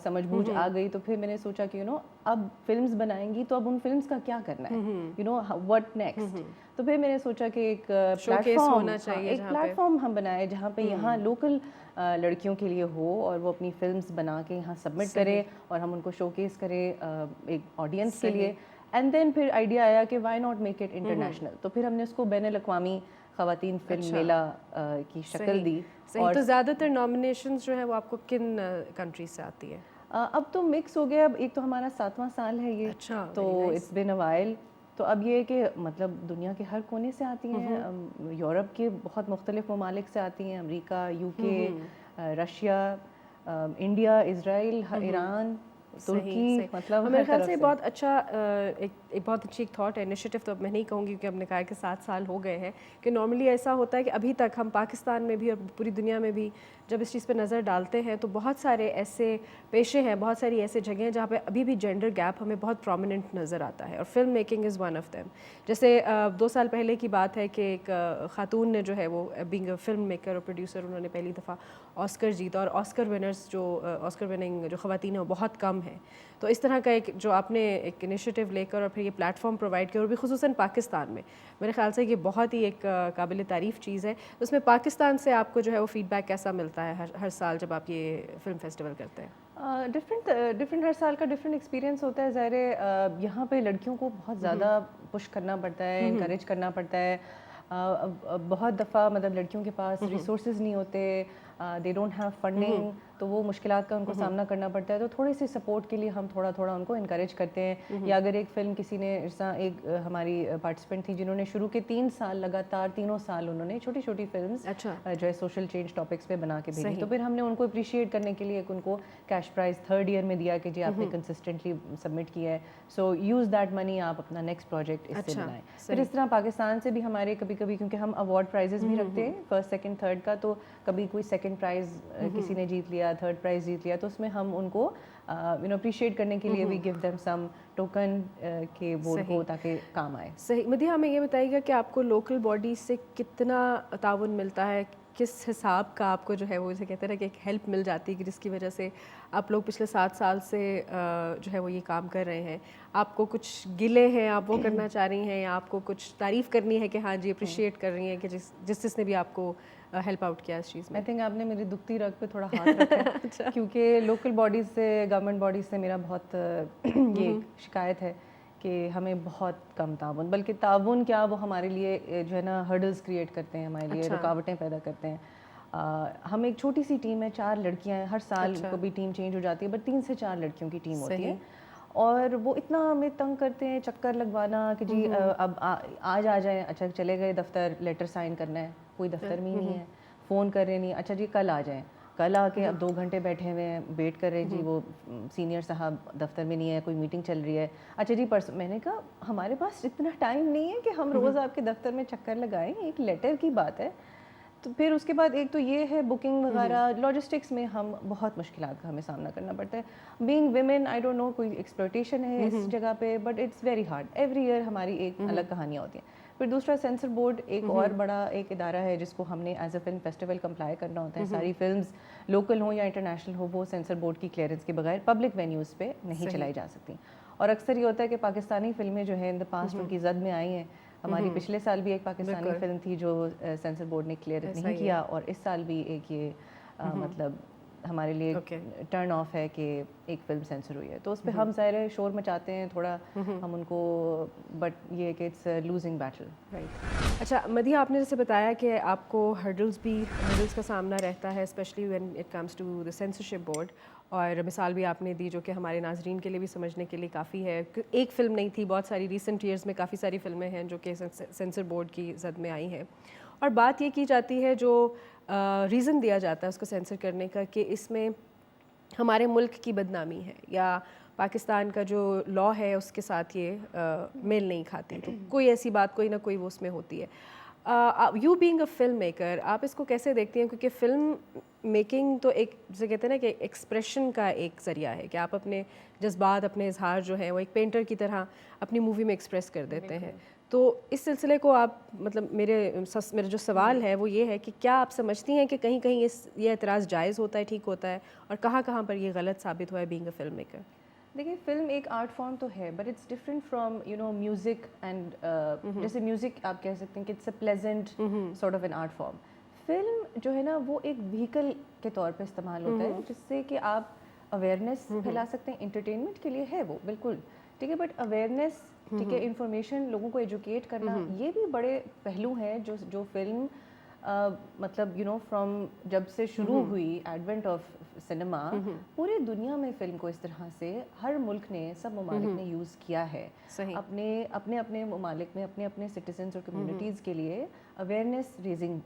سمجھ بوجھ آ گئی تو پھر میں نے سوچا کہ اب فلمز بنائیں گی تو اب ان فلمز کا کیا کرنا ہے, وٹ نیکسٹ. تو پھر میں نے سوچا کہ ایک پلیٹ فارم ہم بنائے جہاں پہ یہاں لوکل لڑکیوں کے لیے ہو اور وہ اپنی فلمز بنا کے یہاں سبمٹ کرے اور ہم ان کو شو کیس کریں ایک آڈینس کے لیے. اینڈ دین پھر آئیڈیا آیا کہ why not make it international. تو پھر ہم نے اس کو بین الاقوامی خواتین فلم میلہ کی شکل دی. اور تو زیادہ تر نامینیشنز جو ہیں وہ آپ کو کن کنٹریز سے آتی ہے؟ اب تو مکس ہو گیا. اب ایک تو ہمارا 7واں سال ہے یہ, تو اٹس بین اے وائل. تو اب یہ ہے کہ مطلب دنیا کے ہر کونے سے آتی ہیں, یورپ کے بہت مختلف ممالک سے آتی ہیں, امریکہ, یو کے, رشیا, انڈیا, اسرائیل, ایران, ترکی, مطلب میرے خیال سے بہت اچھا ایک بہت اچھی ایک تھاٹ ہے, انیشیٹو تو اب میں نہیں کہوں گی کیونکہ ہم نے کہا کہ 7 سال ہو گئے ہیں, کہ نارملی ایسا ہوتا ہے کہ ابھی تک ہم پاکستان میں بھی اور پوری دنیا میں بھی جب اس چیز پہ نظر ڈالتے ہیں تو بہت سارے ایسے پیشے ہیں, بہت ساری ایسے جگہیں ہیں جہاں پہ ابھی بھی جینڈر گیپ ہمیں بہت پرومیننٹ نظر آتا ہے, اور film making is one of them. جیسے 2 سال پہلے کی بات ہے کہ ایک خاتون نے جو ہے وہ بینگ اے فلم میکر اور پروڈیوسر, انہوں نے پہلی دفعہ آسکر جیتا, اور آسکر ونرز جو آسکر وننگ جو خواتین ہیں وہ بہت کم ہیں. تو اس طرح کا ایک جو آپ نے ایک انیشیٹو لے کر اور پھر یہ پلیٹ فارم پرووائڈ کیا, اور بھی خصوصاً پاکستان میں, میرے خیال سے یہ بہت ہی ایک قابل تعریف چیز ہے. اس میں پاکستان سے آپ کو جو ہے وہ فیڈ بیک کیسا ملتا ہے ہر سال جب آپ یہ فلم فیسٹیول کرتے ہیں؟ ڈفرینٹ ہر سال کا ڈفرینٹ ایکسپیرینس ہوتا ہے. ظاہر ہے یہاں پہ لڑکیوں کو بہت زیادہ پش کرنا پڑتا ہے, انکریج کرنا پڑتا ہے. بہت دفعہ مطلب لڑکیوں کے پاس ریسورسز نہیں ہوتے, دے ڈونٹ ہیو فنڈنگ, تو وہ مشکلات کا ان کو سامنا کرنا پڑتا ہے. تو تھوڑی سی سپورٹ کے لیے ہم تھوڑا ان کو انکریج کرتے ہیں. یا اگر ایک فلم کسی نے ایک ہماری پارٹیسپینٹ تھی جنہوں نے شروع کے 3 سال لگاتار 3 سال انہوں نے چھوٹی چھوٹی فلمز جو ہے سوشل چینج ٹاپکس پہ بنا کے بھیجی. تو پھر ہم نے ان کو اپریشیٹ کرنے کے لیے ایک ان کو کیش پرائز 3rd ایئر میں دیا کہ جی آپ نے کنسسٹنٹلی سبمٹ کیا ہے, سو یوز دیٹ منی, آپ اپنا نیکسٹ پروجیکٹ اس سے بنائیں. پھر اس طرح پاکستان سے بھی ہمارے کبھی کیونکہ ہم اوارڈ پرائزز بھی رکھتے ہیں 1st, 2nd, 3rd کا, تو کبھی کوئی 2nd پرائز کسی نے جیت لیا, 3rd پرائز جیت لیا, تو اس میں ہم ان کو اپریشیٹ کرنے کے لیے وی گیو دیم سم ٹوکن کہ وہ ان کو تاکہ کام آئے. صحیح. مدیحہ ہمیں یہ بتائیے گا کہ آپ کو لوکل باڈیز سے کتنا تعاون ملتا ہے, کس حساب کا آپ کو جو ہے وہ اسے کہتے ہیں کہ ایک ہیلپ مل جاتی ہے, جس کی وجہ سے آپ لوگ پچھلے 7 سال سے جو ہے وہ یہ کام کر رہے ہیں. آپ کو کچھ گلے ہیں آپ وہ کرنا چاہ رہی ہیں, یا آپ کو کچھ تعریف کرنی ہے کہ ہاں جی اپریشیٹ کر رہی ہیں کہ جس نے بھی آپ کو ہیلپ آؤٹ کیا اس چیز میں؟ آئی تھنک آپ نے میری دکھتی رگ پہ تھوڑا ہاتھ رکھا ہے, کیونکہ لوکل باڈیز سے, گورنمنٹ باڈیز سے میرا بہت یہ شکایت ہے کہ ہمیں بہت کم تعاون, بلکہ تعاون کیا وہ ہمارے لیے جو ہے نا ہرڈلز کریٹ کرتے ہیں, ہمارے لیے رکاوٹیں پیدا کرتے ہیں. ہم ایک چھوٹی سی ٹیم ہے, 4 لڑکیاں ہیں, ہر سال کبھی ٹیم چینج ہو جاتی ہے, بٹ 3 سے 4 لڑکیوں کی ٹیم ہوتی ہے, اور وہ اتنا ہمیں تنگ کرتے ہیں, چکر لگوانا کہ جی اب آج آ جائیں, اچھا چلے گئے دفتر, لیٹر سائن کرنا ہے, کوئی دفتر میں ہی نہیں ہے, فون کر رہے نہیں, اچھا جی کل آ جائیں, کل آ کے اب 2 گھنٹے بیٹھے ہوئے ہیں, ویٹ کر رہے ہیں, جی وہ سینئر صاحب دفتر میں نہیں ہے, کوئی میٹنگ چل رہی ہے, اچھا جی پرسوں. میں نے کہا ہمارے پاس اتنا ٹائم نہیں ہے کہ ہم روز آپ کے دفتر میں چکر لگائیں, ایک لیٹر کی بات ہے. تو پھر اس کے بعد ایک تو یہ ہے بکنگ وغیرہ, لاجسٹکس میں ہم بہت مشکلات کا ہمیں سامنا کرنا پڑتا ہے. Being women, I don't know کوئی ایکسپلوٹیشن ہے اس جگہ پہ, but it's very hard. Every year ہماری ایک الگ کہانیاں ہوتی ہیں. پھر دوسرا سینسر بورڈ ایک اور بڑا ایک ادارہ ہے جس کو ہم نے as a film festival comply کرنا ہوتا ہے. ساری فلمز لوکل ہوں یا انٹرنیشنل ہو, وہ سینسر بورڈ کی کلیئرنس کے بغیر پبلک وینیوز پہ نہیں چلائی جا سکتی. اور اکثر یہ ہوتا ہے کہ پاکستانی فلمیں جو ہیں ان دا پاسٹ ان کی زد میں آئی ہیں. ہماری پچھلے سال بھی ایک پاکستانی فلم تھی جو سینسر بورڈ نے کلیئر نہیں کیا, اور اس سال بھی ایک یہ مطلب ہمارے لیے ٹرن آف ہے کہ ایک فلم سینسر ہوئی ہے. تو اس پہ ہم ظاہر شور مچاتے ہیں تھوڑا ہم ان کو, بٹ یہ کہ اٹس لوزنگ بیٹل. رائٹ. اچھا مدیحہ, آپ نے جیسے بتایا کہ آپ کو ہرڈلز کا سامنا رہتا ہے, especially when it comes to the censorship board, اور مثال بھی آپ نے دی جو کہ ہمارے ناظرین کے لیے بھی سمجھنے کے لیے کافی ہے. ایک فلم نہیں تھی, بہت ساری ریسنٹ ایئرز میں کافی ساری فلمیں ہیں جو کہ سینسر بورڈ کی زد میں آئی ہیں, اور بات یہ کی جاتی ہے جو ریزن دیا جاتا ہے اس کو سینسر کرنے کا کہ اس میں ہمارے ملک کی بدنامی ہے یا پاکستان کا جو لا ہے اس کے ساتھ یہ میل نہیں کھاتی. تو کوئی ایسی بات کوئی نہ کوئی وہ اس میں ہوتی ہے. You being a film maker آپ اس کو کیسے دیکھتی ہیں؟ کیونکہ فلم میکنگ تو ایک جسے کہتے ہیں نا کہ ایکسپریشن کا ایک ذریعہ ہے کہ آپ اپنے جذبات اپنے اظہار جو ہے وہ ایک پینٹر کی طرح اپنی مووی میں ایکسپریس کر دیتے ہیں. تو اس سلسلے کو آپ مطلب میرا جو سوال ہے وہ یہ ہے کہ کیا آپ سمجھتی ہیں کہ کہیں کہیں یہ اعتراض جائز ہوتا ہے, ٹھیک ہوتا ہے, اور کہاں کہاں پر یہ غلط ثابت ہوا ہے بینگ اے فلم میکر؟ دیکھیے فلم ایک آرٹ فارم تو ہے but it's different from music and جیسے میوزک آپ کہہ سکتے ہیں کہ it's a pleasant sort of an art form. Film جو ہے نا وہ ایک وہیکل کے طور پہ استعمال ہوتا ہے جس سے کہ آپ اویئرنیس پھیلا سکتے ہیں. انٹرٹینمنٹ کے لیے ہے وہ بالکل ٹھیک ہے, بٹ اویئرنیس ٹھیک ہے, انفارمیشن, لوگوں کو ایجوکیٹ کرنا, یہ بھی بڑے پہلو ہیں جو فلم مطلب فرام جب سے شروع ہوئی ایڈونٹ آف سنیما پورے دنیا میں فلم کو اس طرح سے ہر ملک نے, سب ممالک نے یوز کیا ہے اپنے ممالک میں اپنے اپنے سٹیزنس اور کمیونٹیز کے لیے اویئرنیس ریزنگ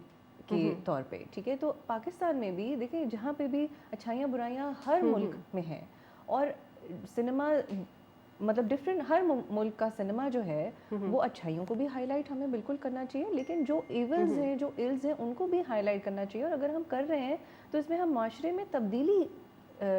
کے طور پہ. ٹھیک ہے, تو پاکستان میں بھی دیکھیں جہاں پہ بھی اچھائیاں برائیاں ہر ملک میں ہیں, اور سنیما مطلب ڈفرینٹ, ہر ملک کا سنیما جو ہے وہ اچھائیوں کو بھی ہائی لائٹ ہمیں بالکل کرنا چاہیے, لیکن جو ایولز ہیں جو ایلز ہیں ان کو بھی ہائی لائٹ کرنا چاہیے. اور اگر ہم کر رہے ہیں تو اس میں ہم معاشرے میں تبدیلی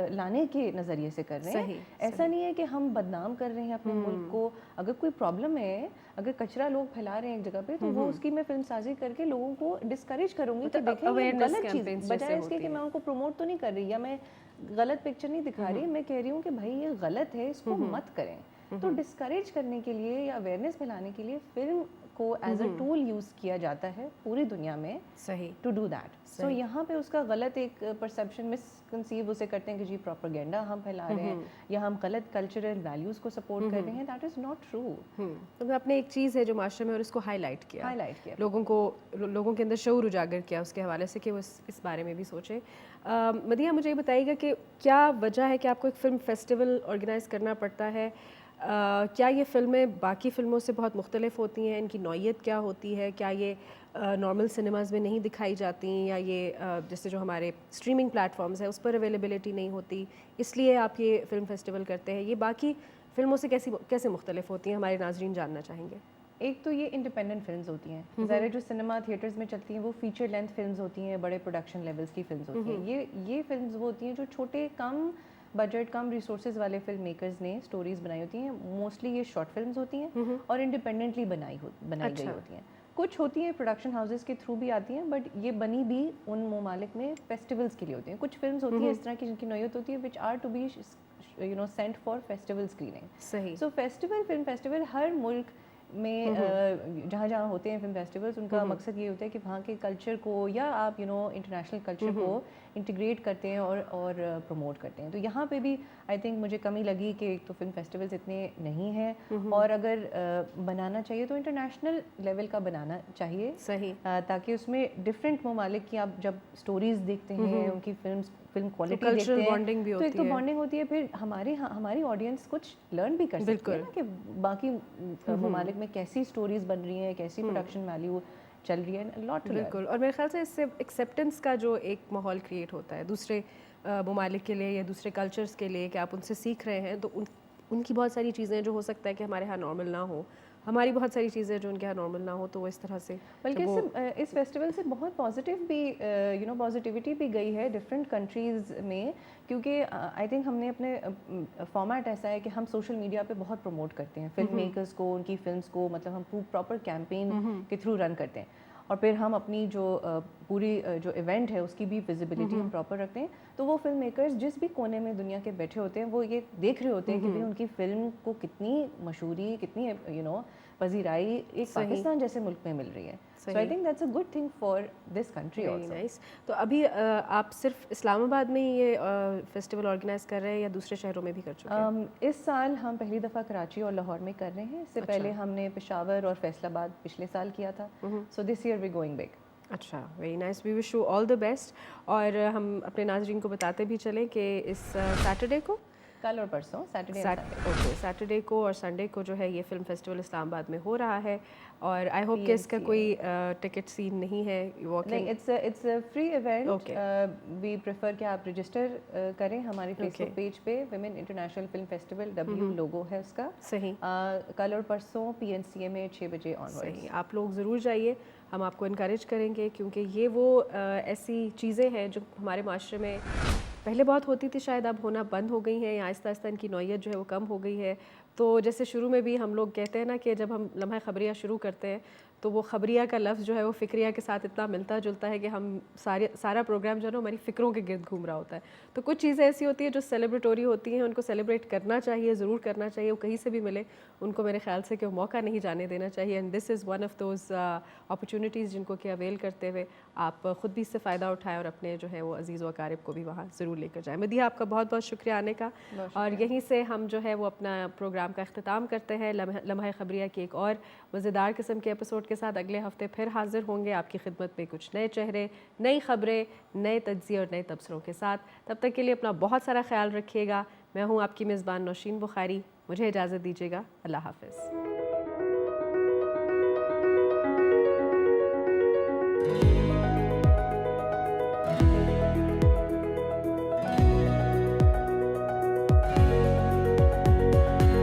لانے کے نظریے سے کر رہے ہیں. ایسا نہیں ہے کہ ہم بدنام کر رہے ہیں اپنے ملک کو. اگر کوئی پرابلم ہے, اگر کچرا لوگ پھیلا رہے ہیں ایک جگہ پہ, تو وہ اس کی میں فلم سازی کر کے لوگوں کو ڈسکریج کروں گی کہ دیکھیں یہ غلط چیز, بجائے اس کے کہ میں ان کو پروموٹ تو نہیں کر رہی یا میں غلط پکچر نہیں دکھا رہی, میں کہہ رہی ہوں کہ بھائی یہ غلط ہے, اس کو مت کریں. تو ڈسکریج کرنے کے لیے یا اویئرنیس پھیلانے کے لیے فلم کو ایز اے ٹول یوز کیا جاتا ہے پوری دنیا میں ٹو ڈو دیٹ. سو یہاں پہ اس کا غلط ایک پرسیپشن مس کنسیو اسے کرتے ہیں کہ جی پروپیگنڈا ہم پھیلا رہے ہیں یا ہم غلط کلچرل ویلیوز کو سپورٹ کر رہے ہیں. That is not true. تو آپ نے ایک چیز ہے جو معاشرے میں, اور اس کو ہائی لائٹ کیا, لوگوں کے اندر شعور اجاگر کیا اس کے حوالے سے کہ وہ اس بارے میں بھی سوچیں. مدیحہ مجھے یہ بتائیے گا کہ کیا وجہ ہے کہ آپ کو ایک فلم فیسٹیول آرگنائز کرنا پڑتا ہے؟ کیا یہ فلمیں باقی فلموں سے بہت مختلف ہوتی ہیں؟ ان کی نوعیت کیا ہوتی ہے؟ کیا یہ نارمل سنیماز میں نہیں دکھائی جاتی ہیں, یا یہ جیسے جو ہمارے اسٹریمنگ پلیٹ فارمز ہیں اس پر اویلیبلٹی نہیں ہوتی, اس لیے آپ یہ فلم فیسٹیول کرتے ہیں؟ یہ باقی فلموں سے کیسے مختلف ہوتی ہیں, ہمارے ناظرین جاننا چاہیں گے. ایک تو یہ انڈیپینڈنٹ فلمز ہوتی ہیں, ظاہر جو سنیما تھیٹرز میں چلتی ہیں وہ فیچر لینتھ فلمز ہوتی ہیں, بڑے پروڈکشن لیولز کی فلمز ہوتی ہیں. یہ فلمز وہ ہوتی ہیں جو چھوٹے کم بجٹ کم ریسورسز والے فلم میکرز نے سٹوریز بنائی ہوتی ہیں. موسٹلی یہ شارٹ فلمز ہوتی ہیں اور انڈیپینڈنٹلی بنائی گئی ہوتی ہیں. کچھ ہوتی ہیں پروڈکشن ہاؤسز کے تھرو بھی آتی ہیں, بٹ یہ بنی بھی ان ممالک میں فیسٹیولز کے لیے ہوتی ہیں. کچھ فلمز ہوتی ہیں اس طرح کی جن کی نوعیت ہوتی ہے which are to be sent for festival screening. صحیح. سو فلم فیسٹیول ہر ملک میں جہاں جہاں ہوتے ہیں فلم فیسٹیولز, ان کا مقصد یہ ہوتا ہے کہ وہاں کے کلچر کو یا آپ انٹرنیشنل کلچر کو انٹیگریٹ کرتے ہیں اور پروموٹ کرتے ہیں. تو یہاں پہ بھی آئی تھنک مجھے کمی لگی کہ ایک تو فلم فیسٹیولز اتنے نہیں ہیں, اور اگر بنانا چاہیے تو انٹرنیشنل لیول کا بنانا چاہیے. صحیح. تاکہ اس میں ڈفرینٹ ممالک کی آپ جب اسٹوریز دیکھتے ہیں, ان کی فلم کوالٹی دیکھتے ہیں, تو ایک تو بانڈنگ ہوتی ہے, پھر ہماری آڈینس کچھ لرن بھی کر سکتی ہے کہ باقی ممالک میں کیسی اسٹوریز بن رہی ہیں, کیسی پروڈکشن ویلیو چل رہی ہے. بالکل. اور میرے خیال سے اس سے ایکسیپٹنس کا جو ایک ماحول کریٹ ہوتا ہے دوسرے ممالک کے لیے یا دوسرے کلچرز کے لیے, کہ آپ ان سے سیکھ رہے ہیں, تو ان کی بہت ساری چیزیں جو ہو سکتا ہے کہ ہمارے ہاں نارمل نہ ہو, ہماری بہت ساری چیزیں جو ان کے یہاں نارمل نہ ہو, تو وہ اس طرح سے بلکہ اس فیسٹیول سے بہت پازیٹیو بھی پازیٹیوٹی بھی گئی ہے ڈفرینٹ کنٹریز میں, کیونکہ آئی تھنک ہم نے اپنے فارمیٹ ایسا ہے کہ ہم سوشل میڈیا پہ بہت پروموٹ کرتے ہیں فلم میکرز کو, ان کی فلمس کو, مطلب ہم پراپر کیمپین کے تھرو رن کرتے ہیں, اور پھر ہم اپنی جو پوری جو ایونٹ ہے اس کی بھی ویزیبلٹی ہم پراپر رکھتے ہیں. تو وہ فلم میکرز جس بھی کونے میں دنیا کے بیٹھے ہوتے ہیں وہ یہ دیکھ رہے ہوتے ہیں کہ بھئی ان کی فلم کو کتنی مشہوری, کتنی پذیرائی ایک پاکستان جیسے ملک میں مل رہی ہے. So I think that's a good thing for this country also. Very nice. تو ابھی آپ صرف اسلام آباد میں ہی یہ فیسٹیول آرگنائز کر رہے ہیں یا دوسرے شہروں میں بھی کر چکے ہیں؟ اس سال ہم پہلی دفعہ کراچی اور لاہور میں کر رہے ہیں. اس سے پہلے ہم نے پشاور اور فیصل آباد پچھلے سال کیا تھا. So this year we're going big. اچھا, very nice. We wish you all the best. اور ہم اپنے ناظرین کو بتاتے بھی چلیں کہ اس سیٹرڈے کو कल और परसों सैटरडे ओके, सैटरडे को और संडे को जो है ये फिल्म फेस्टिवल इस्लामाबाद में हो रहा है और आई होप कि इसका कोई टिकट सीन नहीं है, नहीं, it's a free event. We prefer कि आप रजिस्टर करें हमारे फेसबुक पेज पे, women international film festival, W logo है उसका। सही। कल और परसों PNCA में 6 बजे ऑनवर्ड। सही, आप लोग ज़रूर जाइए, हम आपको इनकरेज करेंगे क्योंकि ये वो ऐसी चीज़ें हैं जो हमारे माशरे में पहले बहुत होती थी, शायद अब होना बंद हो गई हैं या आहिस्ता आहिस्ता इनकी नौयत जो है वो कम हो गई है। तो जैसे शुरू में भी हम लोग कहते हैं ना कि जब हम लम्हा खबरिया शुरू करते हैं तो वो खबरिया का लफ्ज़ जो है वो फ़िक्रिया के साथ इतना मिलता जुलता है कि हम सारा प्रोग्राम जो है ना हमारी फ़िक्रों के गिर्द घूम रहा होता है। तो कुछ चीज़ें ऐसी होती हैं जो सेलिब्रेटरी होती हैं, उनको सेलिब्रेट करना चाहिए, ज़रूर करना चाहिए, वो कहीं से भी मिले उनको मेरे ख़्याल से कि वो मौका नहीं जाने देना चाहिए। And this is one of those opportunities जिनको कि अवेल करते हुए आप ख़ुद भी इससे फ़ायदा उठाएँ और अपने जो है वो अज़ीज़ व अकारिब को भी वहाँ ज़रूर लेकर जाएँ। मदीहा, आपका बहुत बहुत शुक्रिया आने का, और यहीं से हम जो है वो अपना प्रोग्राम का अख्तिताम करते हैं। लम्हा खबरिया की एक और मज़ेदार किस्म के एपिसोड के साथ अगले हफ्ते फिर हाजिर होंगे आपकी खिदमत में कुछ नए चेहरे, नई खबरें, नए तज्ज़िये और नए तबसरों के साथ। तब तक के लिए अपना बहुत सारा ख्याल रखिएगा। मैं हूँ आपकी मेज़बान नौशीन बुखारी, मुझे इजाज़त दीजिएगा। अल्लाह हाफ़िज़।